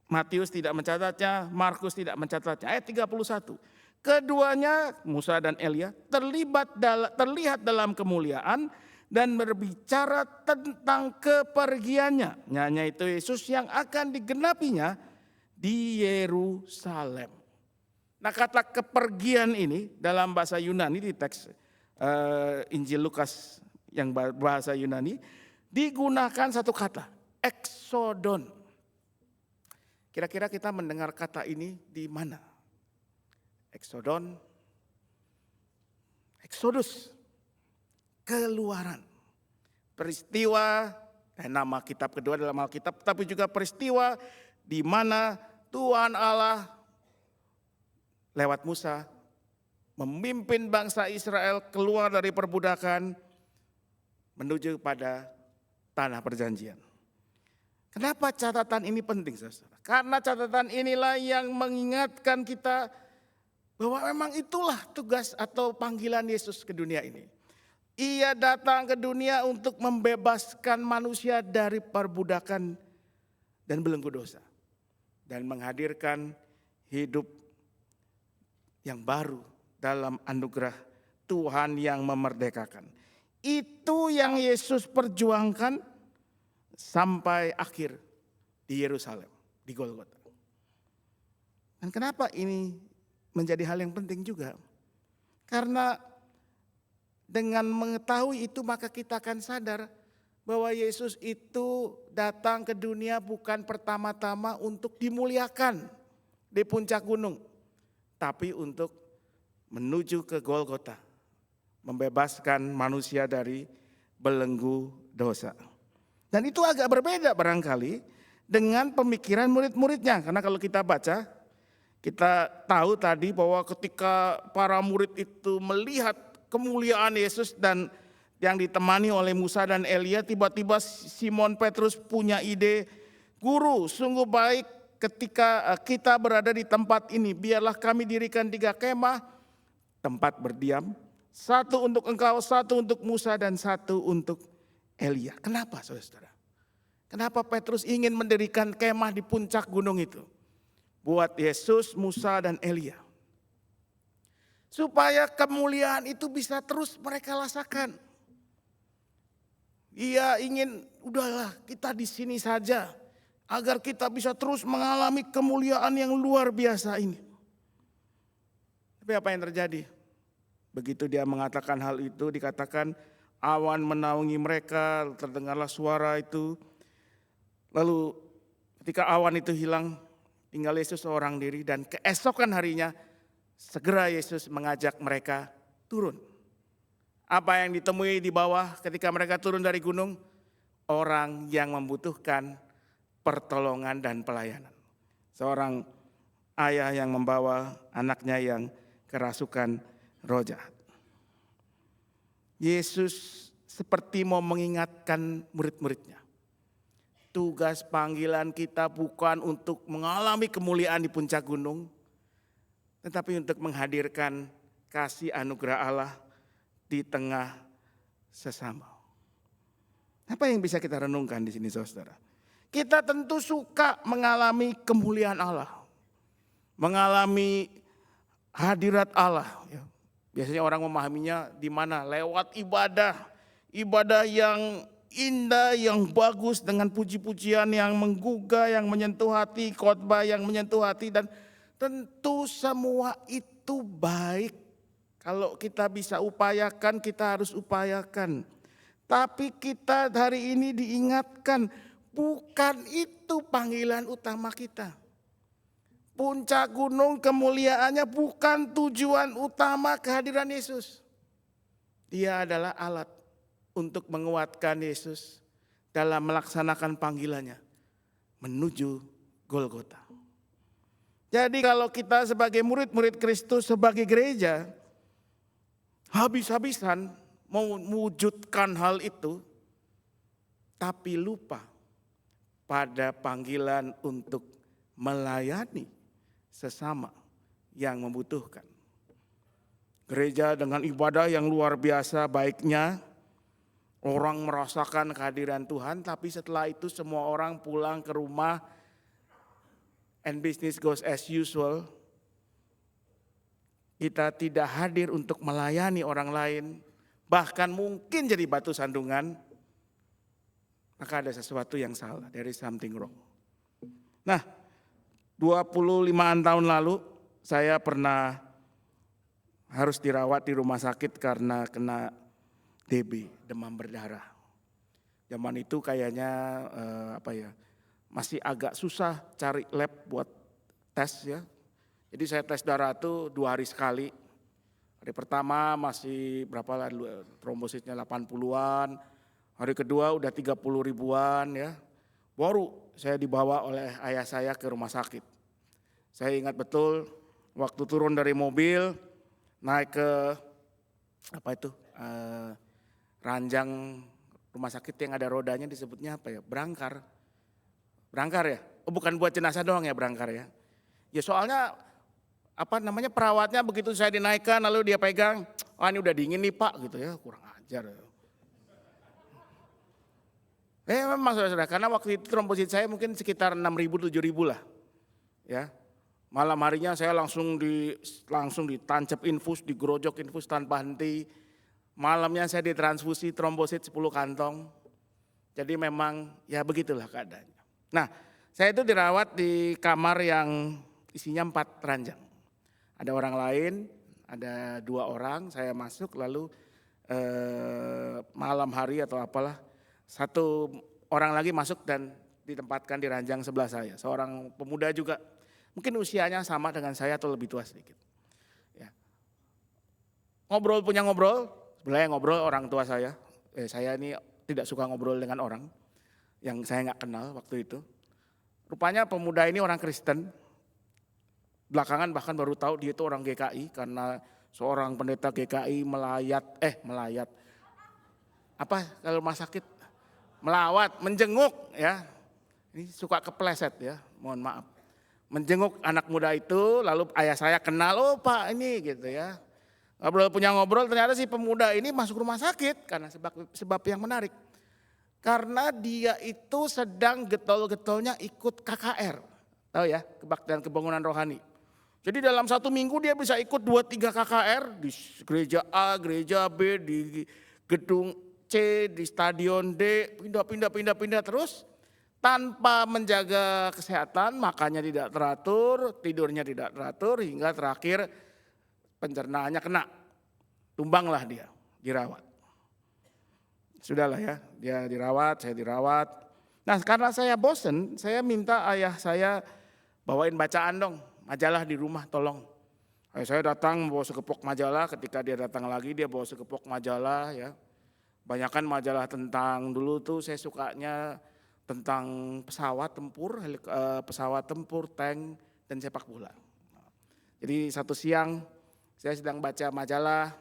Matius tidak mencatatnya, Markus tidak mencatatnya. Ayat 31. Keduanya, Musa dan Elia, terlihat dalam kemuliaan dan berbicara tentang kepergiannya. Yaitu Yesus yang akan digenapinya di Yerusalem. Nah, kata kepergian ini dalam bahasa Yunani di teks Injil Lukas yang bahasa Yunani digunakan satu kata, eksodon. Kira-kira kita mendengar kata ini di mana? Eksodon, eksodus, keluaran. Peristiwa, nama kitab kedua dalam Alkitab, tapi juga peristiwa di mana Tuhan Allah lewat Musa memimpin bangsa Israel keluar dari perbudakan menuju pada tanah perjanjian. Kenapa catatan ini penting, saudara? Karena catatan inilah yang mengingatkan kita bahwa memang itulah tugas atau panggilan Yesus ke dunia ini. Ia datang ke dunia untuk membebaskan manusia dari perbudakan dan belenggu dosa. Dan menghadirkan hidup yang baru dalam anugerah Tuhan yang memerdekakan. Itu yang Yesus perjuangkan sampai akhir di Yerusalem, di Golgota. Dan kenapa ini menjadi hal yang penting juga? Karena dengan mengetahui itu maka kita akan sadar bahwa Yesus itu datang ke dunia bukan pertama-tama untuk dimuliakan di puncak gunung, tapi untuk menuju ke Golgota, membebaskan manusia dari belenggu dosa. Dan itu agak berbeda barangkali dengan pemikiran murid-muridnya. Karena kalau kita baca, kita tahu tadi bahwa ketika para murid itu melihat kemuliaan Yesus dan yang ditemani oleh Musa dan Elia, tiba-tiba Simon Petrus punya ide, "Guru, sungguh baik ketika kita berada di tempat ini, biarlah kami dirikan 3 kemah, tempat berdiam, 1 untuk engkau, 1 untuk Musa, dan 1 untuk Elia." Kenapa, saudara? Kenapa Petrus ingin mendirikan kemah di puncak gunung itu? Buat Yesus, Musa, dan Elia. Supaya kemuliaan itu bisa terus mereka rasakan. Ia ingin, udahlah kita di sini saja, agar kita bisa terus mengalami kemuliaan yang luar biasa ini. Tapi apa yang terjadi? Begitu dia mengatakan hal itu, dikatakan awan menaungi mereka, terdengarlah suara itu. Lalu ketika awan itu hilang, tinggal Yesus seorang diri, dan keesokan harinya segera Yesus mengajak mereka turun. Apa yang ditemui di bawah ketika mereka turun dari gunung? Orang yang membutuhkan pertolongan dan pelayanan. Seorang ayah yang membawa anaknya yang kerasukan roh jahat. Yesus seperti mau mengingatkan murid-muridnya. Tugas panggilan kita bukan untuk mengalami kemuliaan di puncak gunung, tetapi untuk menghadirkan kasih anugerah Allah di tengah sesama. Apa yang bisa kita renungkan di sini, saudara? Kita tentu suka mengalami kemuliaan Allah, mengalami hadirat Allah. Biasanya orang memahaminya di mana? Lewat ibadah yang indah, yang bagus dengan puji-pujian yang menggugah, yang menyentuh hati, khotbah yang menyentuh hati, dan tentu semua itu baik. Kalau kita bisa upayakan, kita harus upayakan. Tapi kita hari ini diingatkan, bukan itu panggilan utama kita. Puncak gunung kemuliaannya bukan tujuan utama kehadiran Yesus. Dia adalah alat untuk menguatkan Yesus dalam melaksanakan panggilannya menuju Golgota. Jadi kalau kita sebagai murid-murid Kristus, sebagai gereja, habis-habisan mau mewujudkan hal itu, tapi lupa pada panggilan untuk melayani sesama yang membutuhkan. Gereja dengan ibadah yang luar biasa baiknya, orang merasakan kehadiran Tuhan, tapi setelah itu semua orang pulang ke rumah and business goes as usual. Kita tidak hadir untuk melayani orang lain, bahkan mungkin jadi batu sandungan, maka ada sesuatu yang salah, there is something wrong. Nah, 25-an tahun lalu saya pernah harus dirawat di rumah sakit karena kena DB, demam berdarah. Zaman itu kayaknya masih agak susah cari lab buat tes ya. Jadi saya tes darah itu 2 hari sekali. Hari pertama masih berapa lah, trombositnya 80-an. Hari kedua udah 30 ribuan ya. Baru saya dibawa oleh ayah saya ke rumah sakit. Saya ingat betul waktu turun dari mobil, naik ke ranjang rumah sakit yang ada rodanya, disebutnya apa ya? Brangkar. Brangkar ya? Oh, bukan buat jenazah doang ya brangkar ya. Ya soalnya perawatnya begitu saya dinaikkan lalu dia pegang, oh ini udah dingin nih Pak gitu ya, kurang ajar. Memang saudara, karena waktu itu trombosit saya mungkin sekitar 6.000 7.000 lah. Ya. Malam harinya saya langsung ditancap infus, digerojok infus tanpa henti. Malamnya saya ditransfusi trombosit 10 kantong. Jadi memang ya begitulah keadaannya. Nah, saya itu dirawat di kamar yang isinya 4 ranjang. Ada orang lain, ada 2 orang, saya masuk lalu malam hari atau apalah, 1 orang lagi masuk dan ditempatkan di ranjang sebelah saya. Seorang pemuda juga, mungkin usianya sama dengan saya atau lebih tua sedikit. Ya. Ngobrol, sebenarnya ngobrol orang tua saya. Saya ini tidak suka ngobrol dengan orang yang saya nggak kenal waktu itu. Rupanya pemuda ini orang Kristen. Belakangan bahkan baru tahu dia itu orang GKI karena seorang pendeta GKI melayat. Apa kalau rumah sakit? Melawat, menjenguk ya. Ini suka kepleset ya, mohon maaf. Menjenguk anak muda itu, lalu ayah saya kenal, oh Pak ini gitu ya. Ngobrol, ternyata si pemuda ini masuk rumah sakit karena sebab yang menarik. Karena dia itu sedang getol-getolnya ikut KKR. Tahu ya, Kebaktian Kebangunan Rohani. Jadi dalam 1 minggu dia bisa ikut 2-3 KKR di gereja A, gereja B, di gedung C, di stadion D, pindah terus. Tanpa menjaga kesehatan, makannya tidak teratur, tidurnya tidak teratur, hingga terakhir pencernaannya kena. Tumbanglah dia, dirawat. Sudahlah ya, dia dirawat, saya dirawat. Nah karena saya bosen, saya minta ayah saya bawain bacaan dong, majalah di rumah tolong. Saya datang bawa sekepok majalah, ketika dia datang lagi dia bawa sekepok majalah ya. Banyakan majalah tentang, dulu tuh saya sukanya tentang pesawat tempur, tank, dan sepak bola. Jadi satu siang saya sedang baca majalah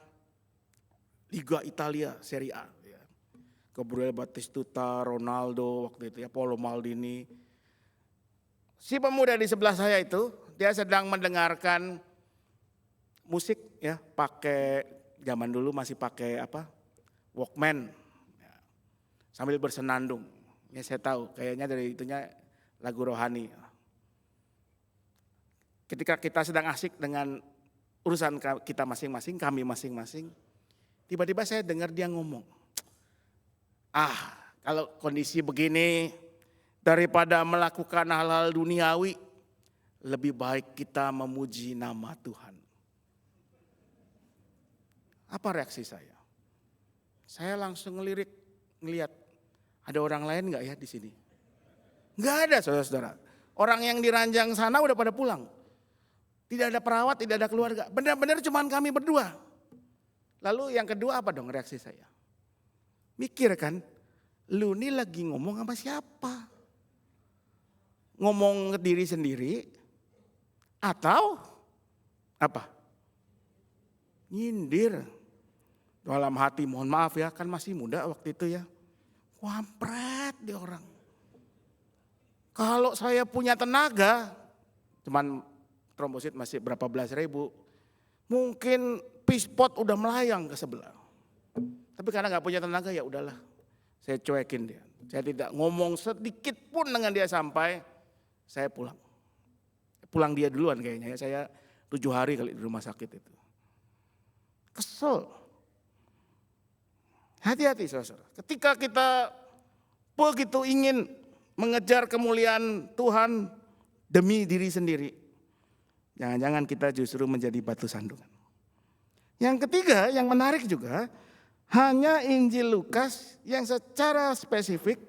Liga Italia Serie A. Ya. Gabriel Batistuta, Ronaldo waktu itu ya, Paolo Maldini. Si pemuda di sebelah saya itu, dia sedang mendengarkan musik ya, pakai zaman dulu masih pakai Walkman. Ya. Sambil bersenandung. Ya saya tahu, kayaknya dari itunya lagu rohani. Ketika kita sedang asik dengan urusan kita masing-masing, kami masing-masing, tiba-tiba saya dengar dia ngomong, kalau kondisi begini, daripada melakukan hal-hal duniawi, lebih baik kita memuji nama Tuhan. Apa reaksi saya? Saya langsung ngelihat, ada orang lain enggak ya di sini? Enggak ada saudara-saudara. Orang yang di ranjang sana udah pada pulang. Tidak ada perawat, tidak ada keluarga. Benar-benar cuman kami berdua. Lalu yang kedua apa dong reaksi saya? Mikir kan, lu ini lagi ngomong sama siapa? Ngomong ke diri sendiri atau apa? Nyindir. Dalam hati, mohon maaf ya, kan masih muda waktu itu ya. Wampret dia orang. Kalau saya punya tenaga, cuman trombosit masih berapa belas ribu, mungkin tepi spot udah melayang ke sebelah. Tapi karena nggak punya tenaga, ya udahlah, saya cuekin dia. Saya tidak ngomong sedikit pun dengan dia sampai saya pulang. Pulang dia duluan kayaknya ya, saya 7 hari kali di rumah sakit itu. Kesel. Hati-hati saudara. Ketika kita begitu ingin mengejar kemuliaan Tuhan demi diri sendiri, jangan-jangan kita justru menjadi batu sandungan. Yang ketiga yang menarik juga, hanya Injil Lukas yang secara spesifik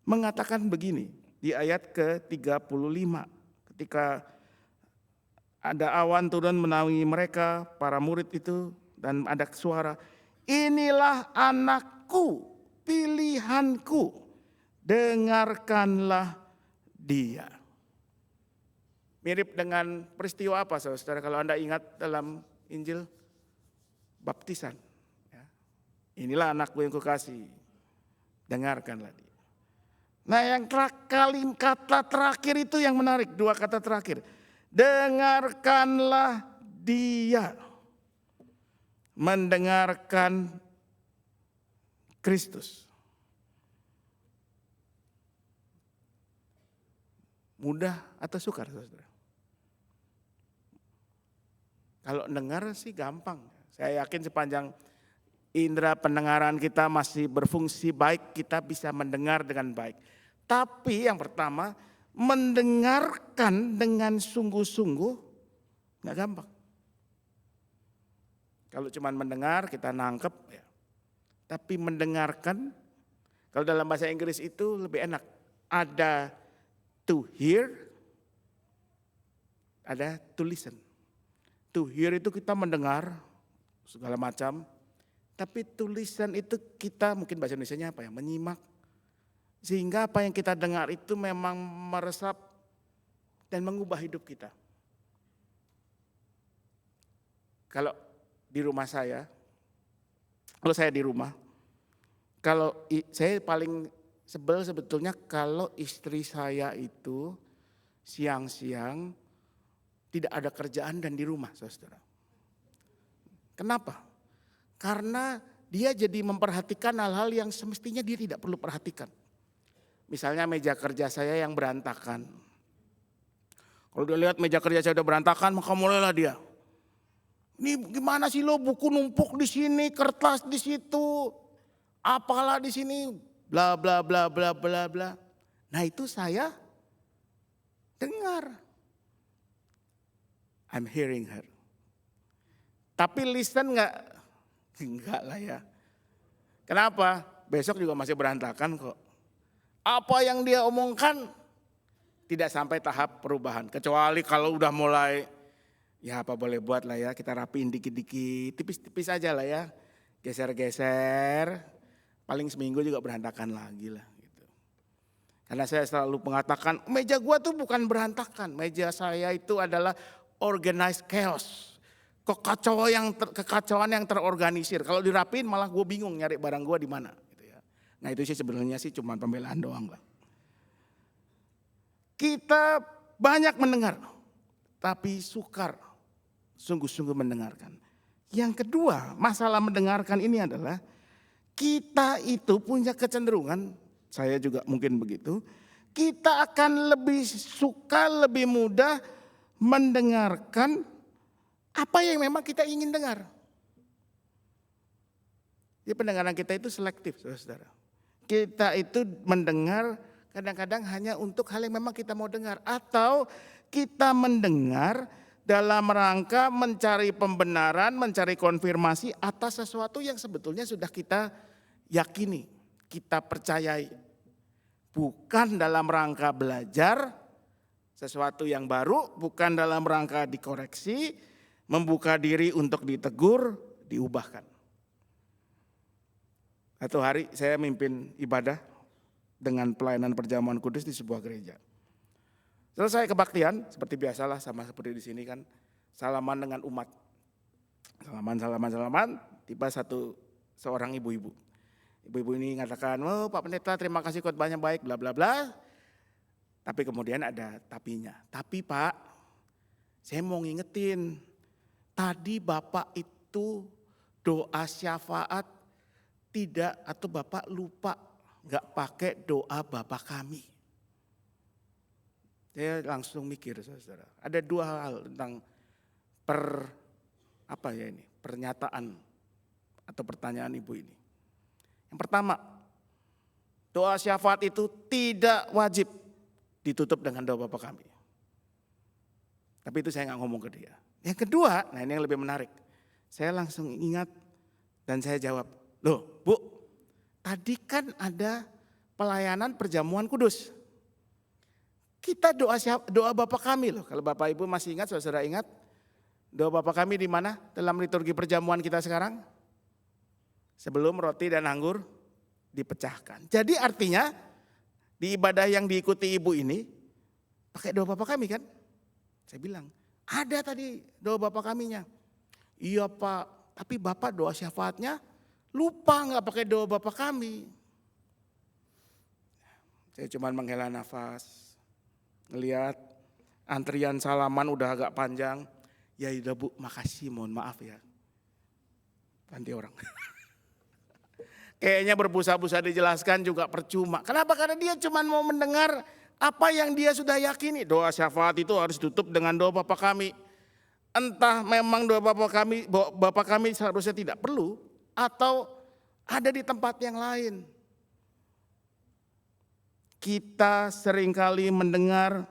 mengatakan begini di ayat ke-35. Ketika ada awan turun menaungi mereka, para murid itu, dan ada suara, inilah anakku, pilihanku, dengarkanlah dia. Mirip dengan peristiwa apa saudara kalau Anda ingat dalam Injil? Baptisan. Ya. Inilah anakku yang kukasih, dengarkanlah dia. Nah yang kata terakhir itu yang menarik, 2 kata terakhir. Dengarkanlah dia. Mendengarkan Kristus. Mudah atau sukar saudara? Kalau dengar sih gampang. Saya yakin sepanjang indera pendengaran kita masih berfungsi baik, kita bisa mendengar dengan baik. Tapi yang pertama, mendengarkan dengan sungguh-sungguh nggak gampang. Kalau cuma mendengar kita nangkep ya. Tapi mendengarkan, kalau dalam bahasa Inggris itu lebih enak. Ada to hear, ada to listen. To hear itu kita mendengar segala macam. Tapi to listen itu kita, mungkin bahasa Indonesianya apa ya, menyimak. Sehingga apa yang kita dengar itu memang meresap dan mengubah hidup kita. Kalau di rumah saya, kalau saya di rumah, saya paling sebel sebetulnya kalau istri saya itu siang-siang tidak ada kerjaan dan di rumah, saudara. Kenapa? Karena dia jadi memperhatikan hal-hal yang semestinya dia tidak perlu perhatikan. Misalnya meja kerja saya yang berantakan. Kalau dia lihat meja kerja saya udah berantakan, maka mulailah dia. Ini gimana sih lo, buku numpuk di sini, kertas di situ, apalah di sini, bla bla bla bla bla bla. Nah itu saya dengar. I'm hearing her. Tapi listen enggak? Enggak lah ya. Kenapa? Besok juga masih berantakan kok. Apa yang dia omongkan tidak sampai tahap perubahan. Kecuali kalau udah mulai, ya apa boleh buat lah ya, kita rapiin dikit-dikit, tipis-tipis aja lah ya. Geser-geser, paling seminggu juga berantakan lagi lah. Gitu. Karena saya selalu mengatakan, meja gua tuh bukan berantakan. Meja saya itu adalah organized chaos. Kekacauan yang terorganisir. Kalau dirapiin malah gue bingung nyari barang gue di mana. Gitu ya. Nah itu sih sebenarnya sih cuma pembelaan doang lah. Kita banyak mendengar, tapi sukar sungguh-sungguh mendengarkan. Yang kedua, masalah mendengarkan ini adalah kita itu punya kecenderungan, saya juga mungkin begitu, kita akan lebih suka, lebih mudah mendengarkan apa yang memang kita ingin dengar. Jadi pendengaran kita itu selektif, saudara. Kita itu mendengar kadang-kadang hanya untuk hal yang memang kita mau dengar. Atau kita mendengar dalam rangka mencari pembenaran, mencari konfirmasi atas sesuatu yang sebetulnya sudah kita yakini, kita percayai. Bukan dalam rangka belajar sesuatu yang baru, bukan dalam rangka dikoreksi, membuka diri untuk ditegur, diubahkan. Satu hari saya mimpin ibadah dengan pelayanan perjamuan kudus di sebuah gereja. Selesai kebaktian, seperti biasalah sama seperti di sini kan, salaman dengan umat. Salaman, tiba seorang ibu-ibu. Ibu-ibu ini mengatakan, oh Pak Pendeta terima kasih khotbahnya baik, bla bla bla. Tapi kemudian ada tapinya. Tapi Pak, saya mau ngingetin, tadi Bapak itu itu doa syafaat tidak, atau Bapak lupa nggak pakai doa Bapa kami. Saya langsung mikir, saudara. Ada dua hal tentang pernyataan atau pertanyaan ibu ini. Yang pertama, doa syafaat itu tidak wajib ditutup dengan doa Bapa kami. Tapi itu saya nggak ngomong ke dia. Yang kedua, nah ini yang lebih menarik. Saya langsung ingat dan saya jawab, loh Bu, tadi kan ada pelayanan perjamuan kudus. Kita doa Bapa kami loh. Kalau Bapak Ibu masih ingat, saudara ingat, doa Bapa kami di mana dalam liturgi perjamuan kita sekarang? Sebelum roti dan anggur dipecahkan. Jadi artinya di ibadah yang diikuti ibu ini pakai doa Bapa kami kan? Saya bilang, ada tadi doa Bapa kaminya. Iya Pak, tapi Bapak doa syafaatnya lupa nggak pakai doa Bapa kami. Saya cuma menghela nafas, ngelihat antrian salaman udah agak panjang. Ya udah Bu, makasih, mohon maaf ya. Ganti orang. Kayaknya berbusa-busa dijelaskan juga percuma. Kenapa? Karena dia cuma mau mendengar apa yang dia sudah yakini. Doa syafaat itu harus tutup dengan doa Bapa kami. Entah memang doa Bapa kami seharusnya tidak perlu, atau ada di tempat yang lain. Kita seringkali mendengar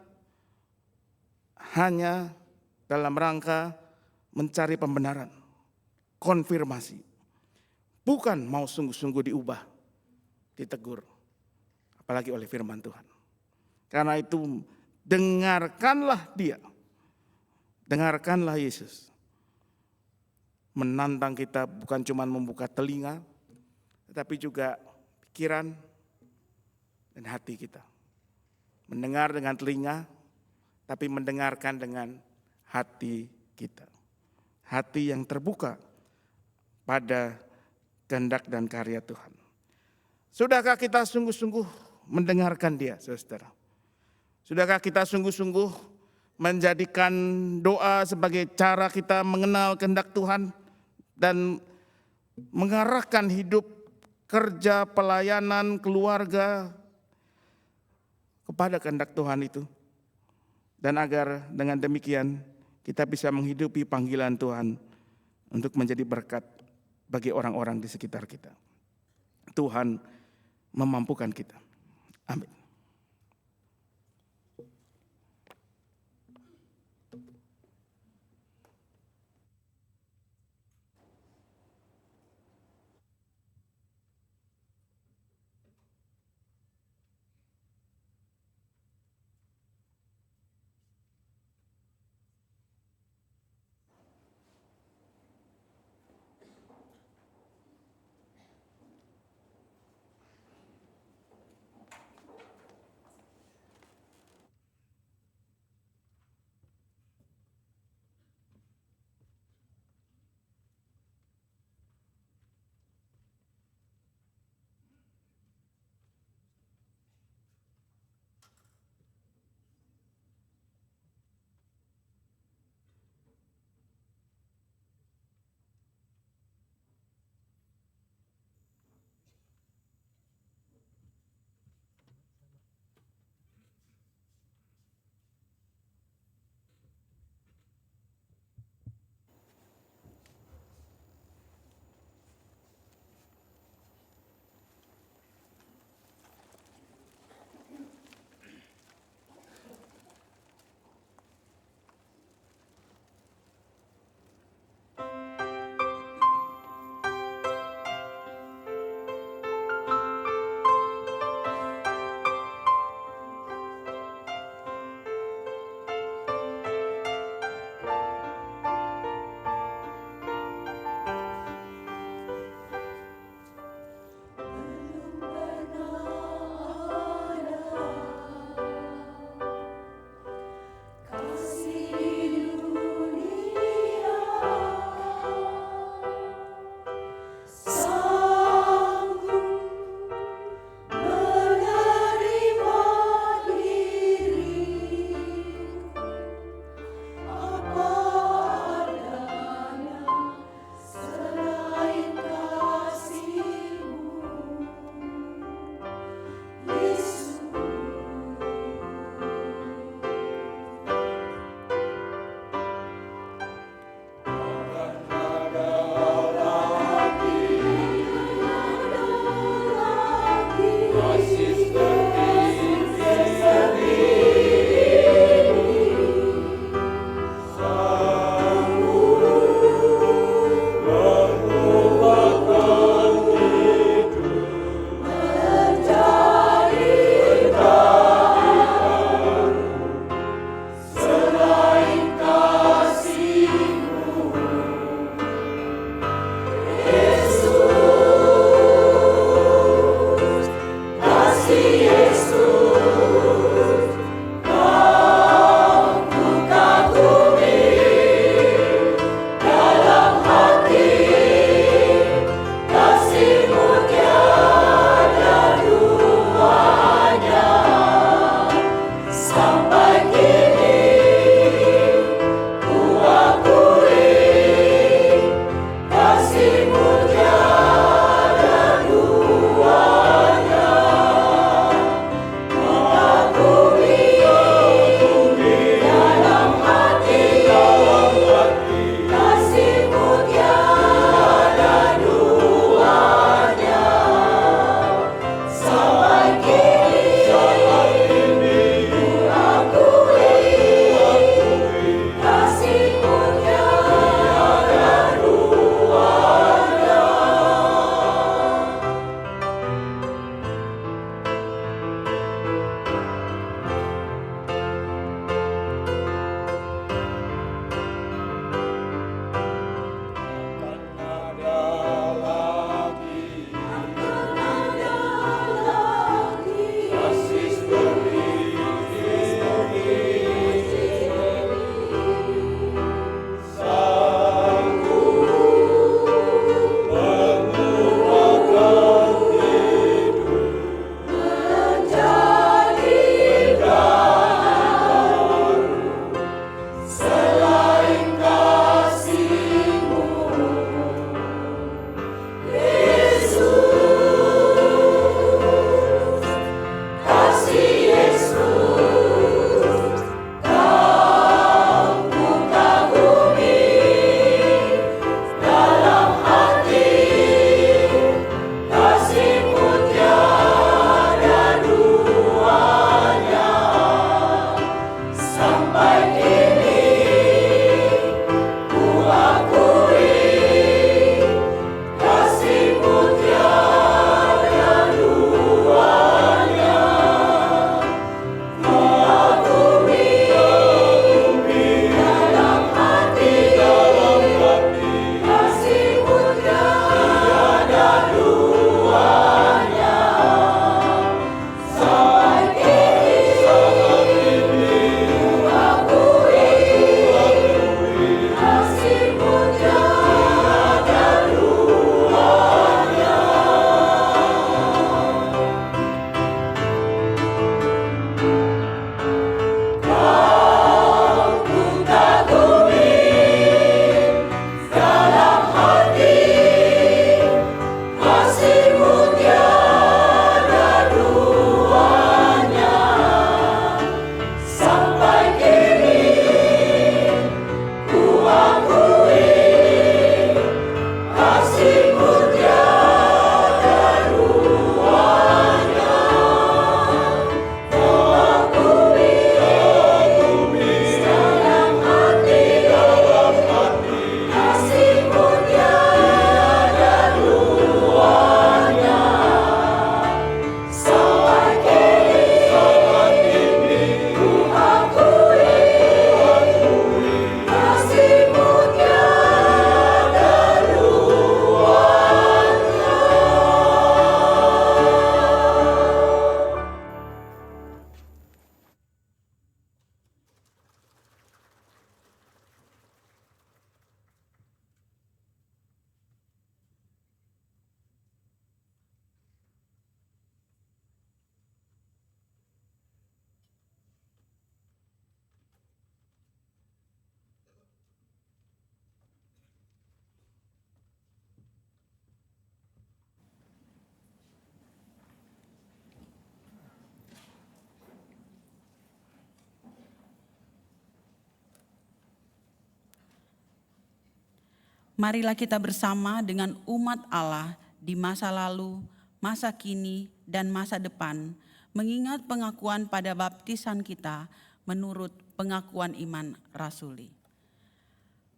hanya dalam rangka mencari pembenaran, konfirmasi. Bukan mau sungguh-sungguh diubah, ditegur. Apalagi oleh firman Tuhan. Karena itu dengarkanlah dia. Dengarkanlah Yesus. Menantang kita bukan cuma membuka telinga, tetapi juga pikiran dan hati kita. Mendengar dengan telinga, tapi mendengarkan dengan hati kita. Hati yang terbuka pada kehendak dan karya Tuhan. Sudahkah kita sungguh-sungguh mendengarkan dia, saudara? Sudahkah kita sungguh-sungguh menjadikan doa sebagai cara kita mengenal kehendak Tuhan dan mengarahkan hidup, kerja, pelayanan, keluarga kepada kehendak Tuhan itu? Dan agar dengan demikian kita bisa menghidupi panggilan Tuhan untuk menjadi berkat bagi orang-orang di sekitar kita. Tuhan memampukan kita. Amin. Marilah kita bersama dengan umat Allah di masa lalu, masa kini, dan masa depan, mengingat pengakuan pada baptisan kita menurut pengakuan iman rasuli.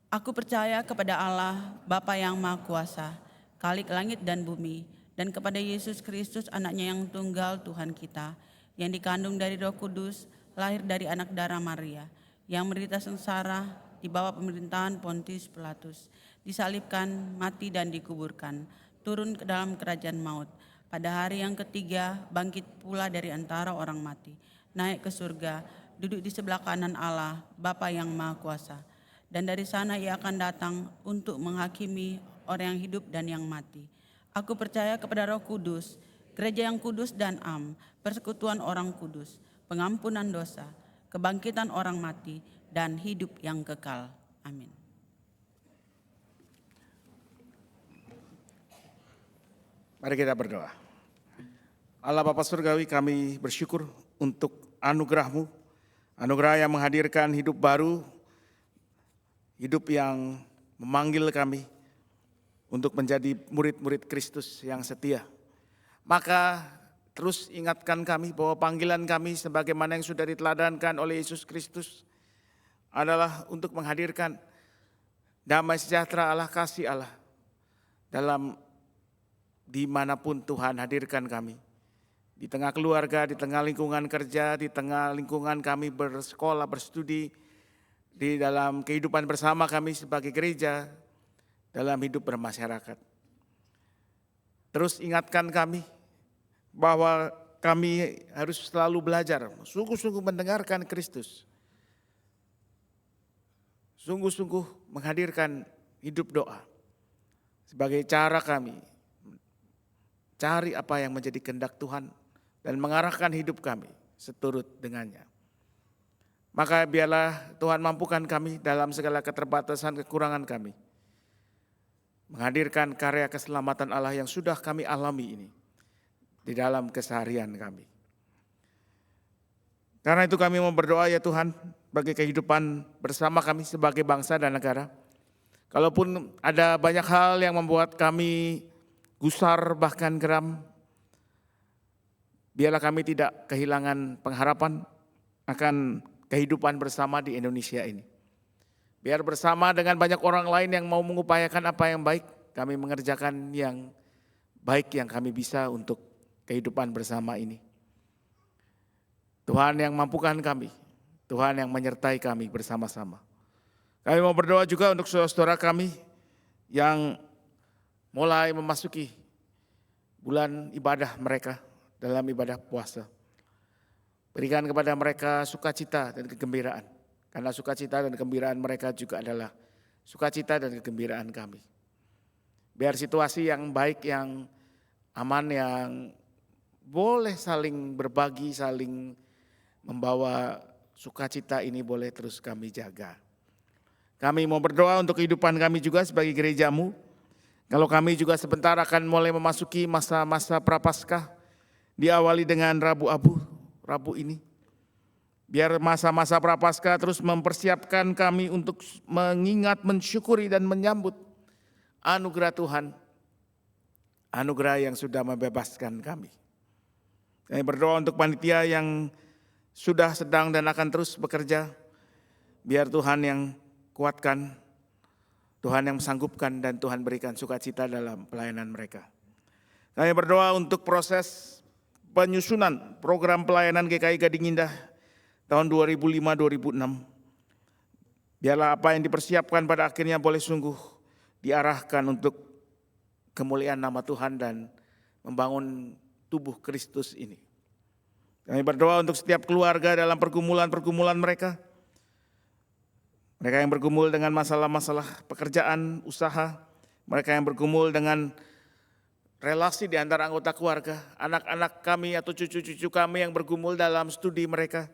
Aku percaya kepada Allah, Bapa yang Maha Kuasa, Khalik langit dan bumi, dan kepada Yesus Kristus, anaknya yang tunggal Tuhan kita, yang dikandung dari Roh Kudus, lahir dari anak darah Maria, yang menderita sengsara di bawah pemerintahan Pontius Pilatus, disalibkan, mati dan dikuburkan, turun ke dalam kerajaan maut, pada hari yang ketiga bangkit pula dari antara orang mati, naik ke surga, duduk di sebelah kanan Allah, Bapa yang Maha Kuasa. Dan dari sana ia akan datang untuk menghakimi orang yang hidup dan yang mati. Aku percaya kepada Roh Kudus, gereja yang kudus dan persekutuan orang kudus, pengampunan dosa, kebangkitan orang mati, dan hidup yang kekal. Amin. Mari kita berdoa. Allah Bapa Surgawi, kami bersyukur untuk anugerah-Mu, anugerah yang menghadirkan hidup baru, hidup yang memanggil kami untuk menjadi murid-murid Kristus yang setia. Maka terus ingatkan kami bahwa panggilan kami sebagaimana yang sudah diteladankan oleh Yesus Kristus adalah untuk menghadirkan damai sejahtera Allah, kasih Allah dalam dimanapun Tuhan hadirkan kami. Di tengah keluarga, di tengah lingkungan kerja, di tengah lingkungan kami bersekolah, berstudi, di dalam kehidupan bersama kami sebagai gereja, dalam hidup bermasyarakat. Terus ingatkan kami bahwa kami harus selalu belajar, sungguh-sungguh mendengarkan Kristus. Sungguh-sungguh menghadirkan hidup doa sebagai cara kami cari apa yang menjadi kehendak Tuhan dan mengarahkan hidup kami seturut dengannya. Maka biarlah Tuhan mampukan kami dalam segala keterbatasan kekurangan kami, menghadirkan karya keselamatan Allah yang sudah kami alami ini di dalam keseharian kami. Karena itu kami mau berdoa ya Tuhan bagi kehidupan bersama kami sebagai bangsa dan negara. Kalaupun ada banyak hal yang membuat kami gusar bahkan geram, biarlah kami tidak kehilangan pengharapan akan kehidupan bersama di Indonesia ini. Biar bersama dengan banyak orang lain yang mau mengupayakan apa yang baik, kami mengerjakan yang baik yang kami bisa untuk kehidupan bersama ini. Tuhan yang mampukan kami, Tuhan yang menyertai kami bersama-sama. Kami mau berdoa juga untuk saudara-saudara kami yang mulai memasuki bulan ibadah mereka dalam ibadah puasa. Berikan kepada mereka sukacita dan kegembiraan. Karena sukacita dan kegembiraan mereka juga adalah sukacita dan kegembiraan kami. Biar situasi yang baik, yang aman, yang boleh saling berbagi, saling membawa sukacita ini boleh terus kami jaga. Kami mau berdoa untuk kehidupan kami juga sebagai gereja-Mu. Kalau kami juga sebentar akan mulai memasuki masa-masa Prapaskah, diawali dengan Rabu Abu, Rabu ini. Biar masa-masa Prapaskah terus mempersiapkan kami untuk mengingat, mensyukuri dan menyambut anugerah Tuhan, anugerah yang sudah membebaskan kami. Kami berdoa untuk panitia yang sudah, sedang dan akan terus bekerja, biar Tuhan yang kuatkan, Tuhan yang sanggupkan dan Tuhan berikan sukacita dalam pelayanan mereka. Kami berdoa untuk proses penyusunan program pelayanan GKI Gading Indah tahun 2005-2006. Biarlah apa yang dipersiapkan pada akhirnya boleh sungguh diarahkan untuk kemuliaan nama Tuhan dan membangun tubuh Kristus ini. Kami berdoa untuk setiap keluarga dalam pergumulan-pergumulan mereka. Mereka yang bergumul dengan masalah-masalah pekerjaan, usaha, mereka yang bergumul dengan relasi di antara anggota keluarga, anak-anak kami atau cucu-cucu kami yang bergumul dalam studi mereka.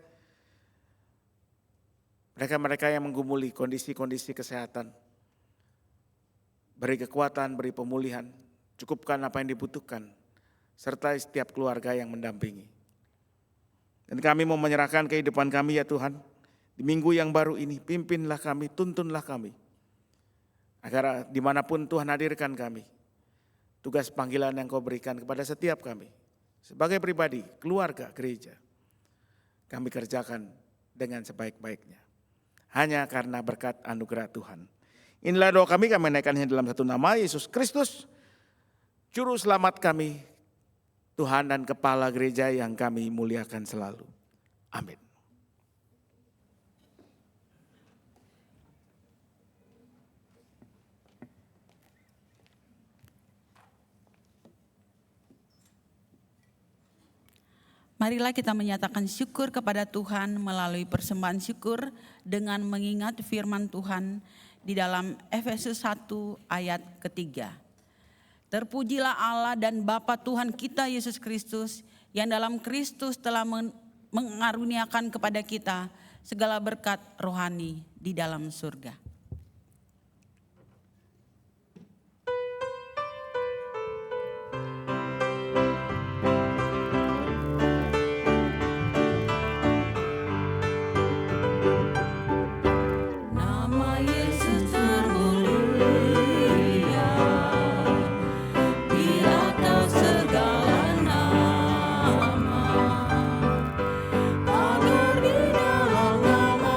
Mereka-mereka yang menggumuli kondisi-kondisi kesehatan. Beri kekuatan, beri pemulihan, cukupkan apa yang dibutuhkan, serta setiap keluarga yang mendampingi. Dan kami mau menyerahkan kehidupan kami ya Tuhan, di minggu yang baru ini, pimpinlah kami, tuntunlah kami. Agar dimanapun Tuhan hadirkan kami, tugas panggilan yang Kau berikan kepada setiap kami, sebagai pribadi, keluarga, gereja, kami kerjakan dengan sebaik-baiknya. Hanya karena berkat anugerah Tuhan. Inilah doa kami naikkannya dalam satu nama, Yesus Kristus, Juru Selamat kami, Tuhan dan Kepala Gereja yang kami muliakan selalu. Amin. Marilah kita menyatakan syukur kepada Tuhan melalui persembahan syukur dengan mengingat firman Tuhan di dalam Efesus 1 ayat ketiga. Terpujilah Allah dan Bapa Tuhan kita Yesus Kristus yang dalam Kristus telah mengaruniakan kepada kita segala berkat rohani di dalam surga. Agar di dalam namanya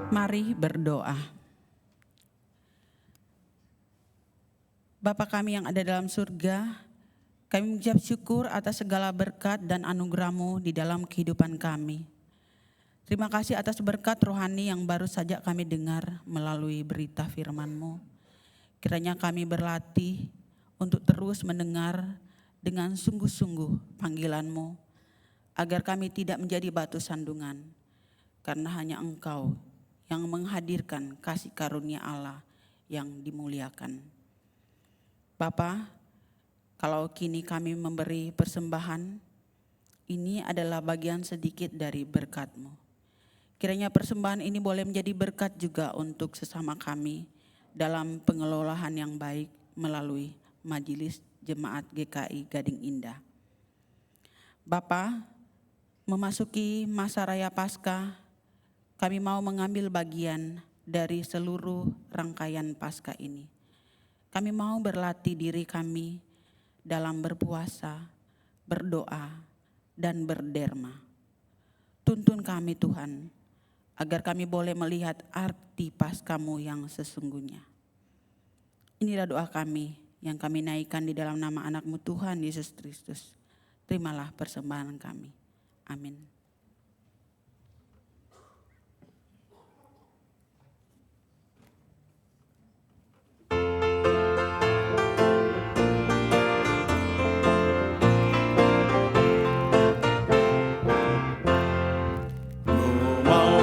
Mari berdoa. Bapa kami yang ada dalam surga, kami mengucap syukur atas segala berkat dan anugerah-Mu di dalam kehidupan kami. Terima kasih atas berkat rohani yang baru saja kami dengar melalui berita firman-Mu. Kiranya kami berlatih untuk terus mendengar dengan sungguh-sungguh panggilan-Mu, agar kami tidak menjadi batu sandungan, karena hanya Engkau yang menghadirkan kasih karunia Allah yang dimuliakan. Bapa, kalau kini kami memberi persembahan, ini adalah bagian sedikit dari berkat-Mu. Kiranya persembahan ini boleh menjadi berkat juga untuk sesama kami dalam pengelolaan yang baik melalui Majelis Jemaat GKI Gading Indah. Bapa, memasuki masa Raya Paskah, kami mau mengambil bagian dari seluruh rangkaian Paskah ini. Kami mau berlatih diri kami dalam berpuasa, berdoa, dan berderma. Tuntun kami Tuhan, agar kami boleh melihat arti Paskah-Mu yang sesungguhnya. Inilah doa kami yang kami naikkan di dalam nama anak-Mu Tuhan Yesus Kristus. Terimalah persembahan kami. Amin.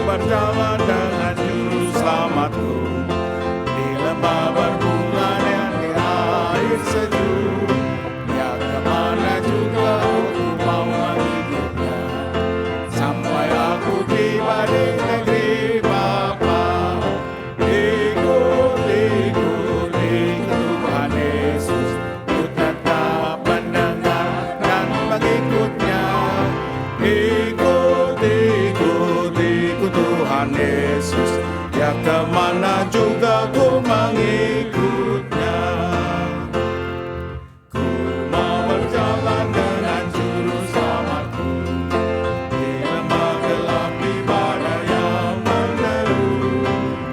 Berjalan dengan juru selamatku di lembah berbunga dan di air sejuk. Ya kemana juga aku mau mengikutnya, sampai aku tiba di negeri Bapa. Ikut Tuhan Yesus, ku tetap mendengar dan mengikutnya. Ikut Tuhan Yesus, ya kemana juga ku mengikutnya. Ku mau berjalan dengan juru selamatku di lembah gelap di badai yang menderu.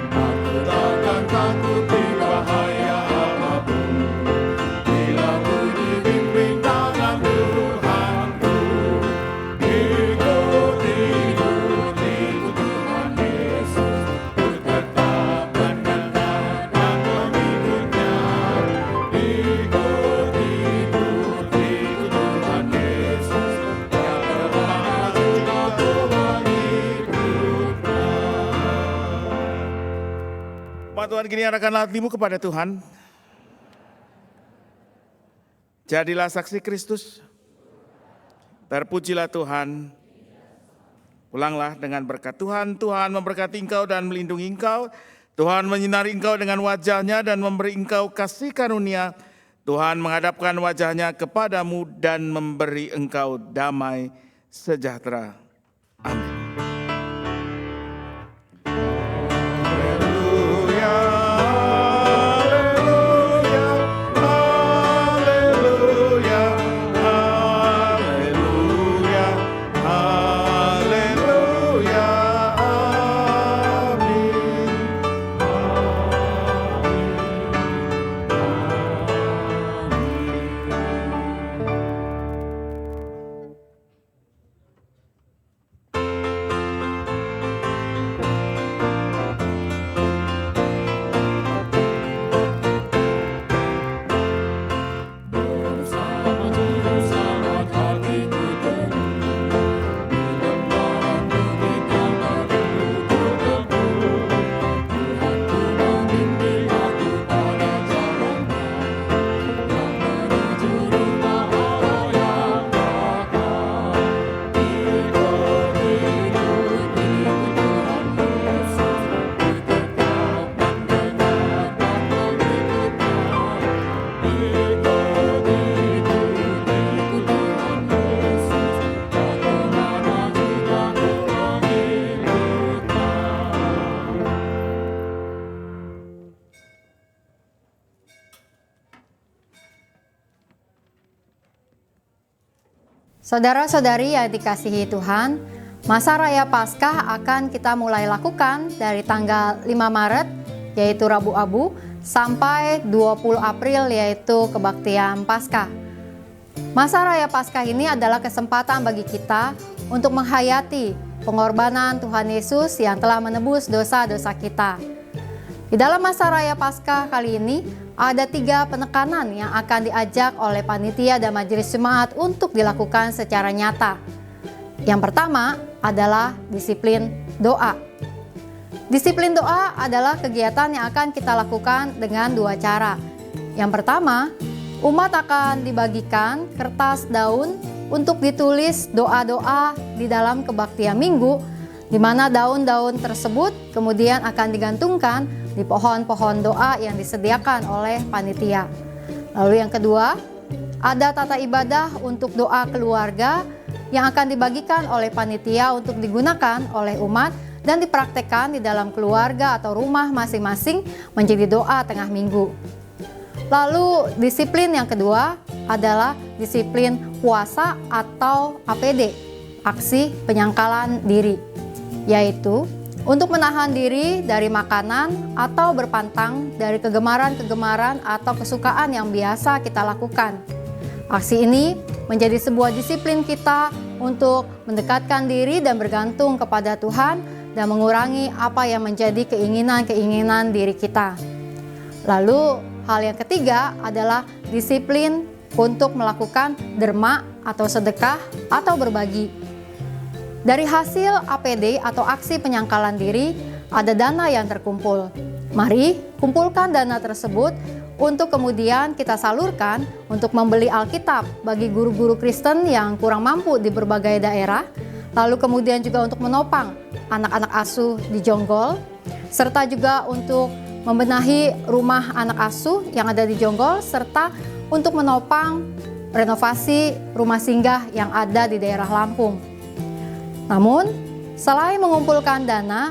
Aku takkan takut di bahaya apapun, bila ku dibimbing tangan Tuhanku. Ikut Tuhan Yesus, ku tetap mendengar dan mengikutnya. Ikut Tuhan Yesus, ya kemana juga ku mengikutnya. Pak Tuhan, kini arahkanlah hatimu kepada Tuhan. Jadilah saksi Kristus. Terpujilah Tuhan. Pulanglah dengan berkat Tuhan. Tuhan memberkati engkau dan melindungi engkau. Tuhan menyinari engkau dengan wajah-Nya dan memberi engkau kasih karunia. Tuhan menghadapkan wajah-Nya kepadamu dan memberi engkau damai sejahtera. Amin. Haleluya, haleluya, haleluya, haleluya, haleluya, amin. Bersama juru selamat hatiku teguh, di lembaran bukit yang berlumpur tebu. Tuhanku membimbing aku pada jalannya, yang menuju rumah Allah yang bakal. Ikut Tuhan Yesus, ku tetap mendengar dan mengikutnya. Ikut Tuhan Yesus, ya kemana juga ku mengikutnya. Saudara-saudari yang dikasihi Tuhan, Masa Raya Paskah akan kita mulai lakukan dari tanggal 5 Maret, yaitu Rabu Abu, sampai 20 April, yaitu kebaktian Paskah. Masa Raya Paskah ini adalah kesempatan bagi kita untuk menghayati pengorbanan Tuhan Yesus yang telah menebus dosa-dosa kita. Di dalam masa Raya Paskah kali ini, ada 3 penekanan yang akan diajak oleh panitia dan majelis jemaat untuk dilakukan secara nyata. Yang pertama adalah disiplin doa. Disiplin doa adalah kegiatan yang akan kita lakukan dengan 2 cara. Yang pertama, umat akan dibagikan kertas daun untuk ditulis doa-doa di dalam kebaktian minggu, di mana daun-daun tersebut kemudian akan digantungkan di pohon-pohon doa yang disediakan oleh panitia. Lalu yang kedua, ada tata ibadah untuk doa keluarga yang akan dibagikan oleh panitia untuk digunakan oleh umat dan dipraktekkan di dalam keluarga atau rumah masing-masing menjadi doa tengah minggu. Lalu disiplin yang kedua adalah disiplin puasa atau APD, aksi penyangkalan diri, yaitu untuk menahan diri dari makanan atau berpantang dari kegemaran-kegemaran atau kesukaan yang biasa kita lakukan. Aksi ini menjadi sebuah disiplin kita untuk mendekatkan diri dan bergantung kepada Tuhan dan mengurangi apa yang menjadi keinginan-keinginan diri kita. Lalu hal yang ketiga adalah disiplin untuk melakukan derma atau sedekah atau berbagi. Dari hasil APD atau aksi penyangkalan diri, ada dana yang terkumpul. Mari kumpulkan dana tersebut untuk kemudian kita salurkan untuk membeli Alkitab bagi guru-guru Kristen yang kurang mampu di berbagai daerah, lalu kemudian juga untuk menopang anak-anak asuh di Jonggol, serta juga untuk membenahi rumah anak asuh yang ada di Jonggol, serta untuk menopang renovasi rumah singgah yang ada di daerah Lampung. Namun, selain mengumpulkan dana,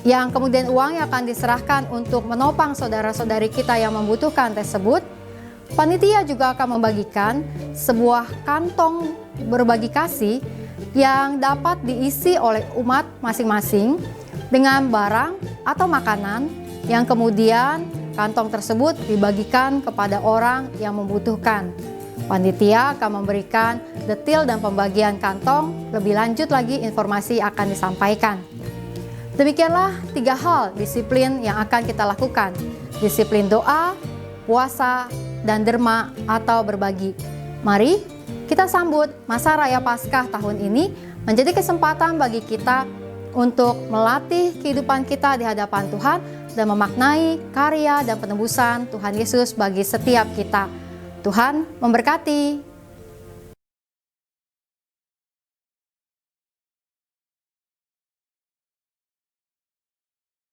yang kemudian uangnya akan diserahkan untuk menopang saudara-saudari kita yang membutuhkan tersebut, panitia juga akan membagikan sebuah kantong berbagi kasih yang dapat diisi oleh umat masing-masing dengan barang atau makanan yang kemudian kantong tersebut dibagikan kepada orang yang membutuhkan. Panitia akan memberikan detail dan pembagian kantong, lebih lanjut lagi informasi akan disampaikan. Demikianlah 3 hal disiplin yang akan kita lakukan. Disiplin doa, puasa, dan derma atau berbagi. Mari kita sambut masa Raya Paskah tahun ini menjadi kesempatan bagi kita untuk melatih kehidupan kita di hadapan Tuhan dan memaknai karya dan penebusan Tuhan Yesus bagi setiap kita. Tuhan memberkati.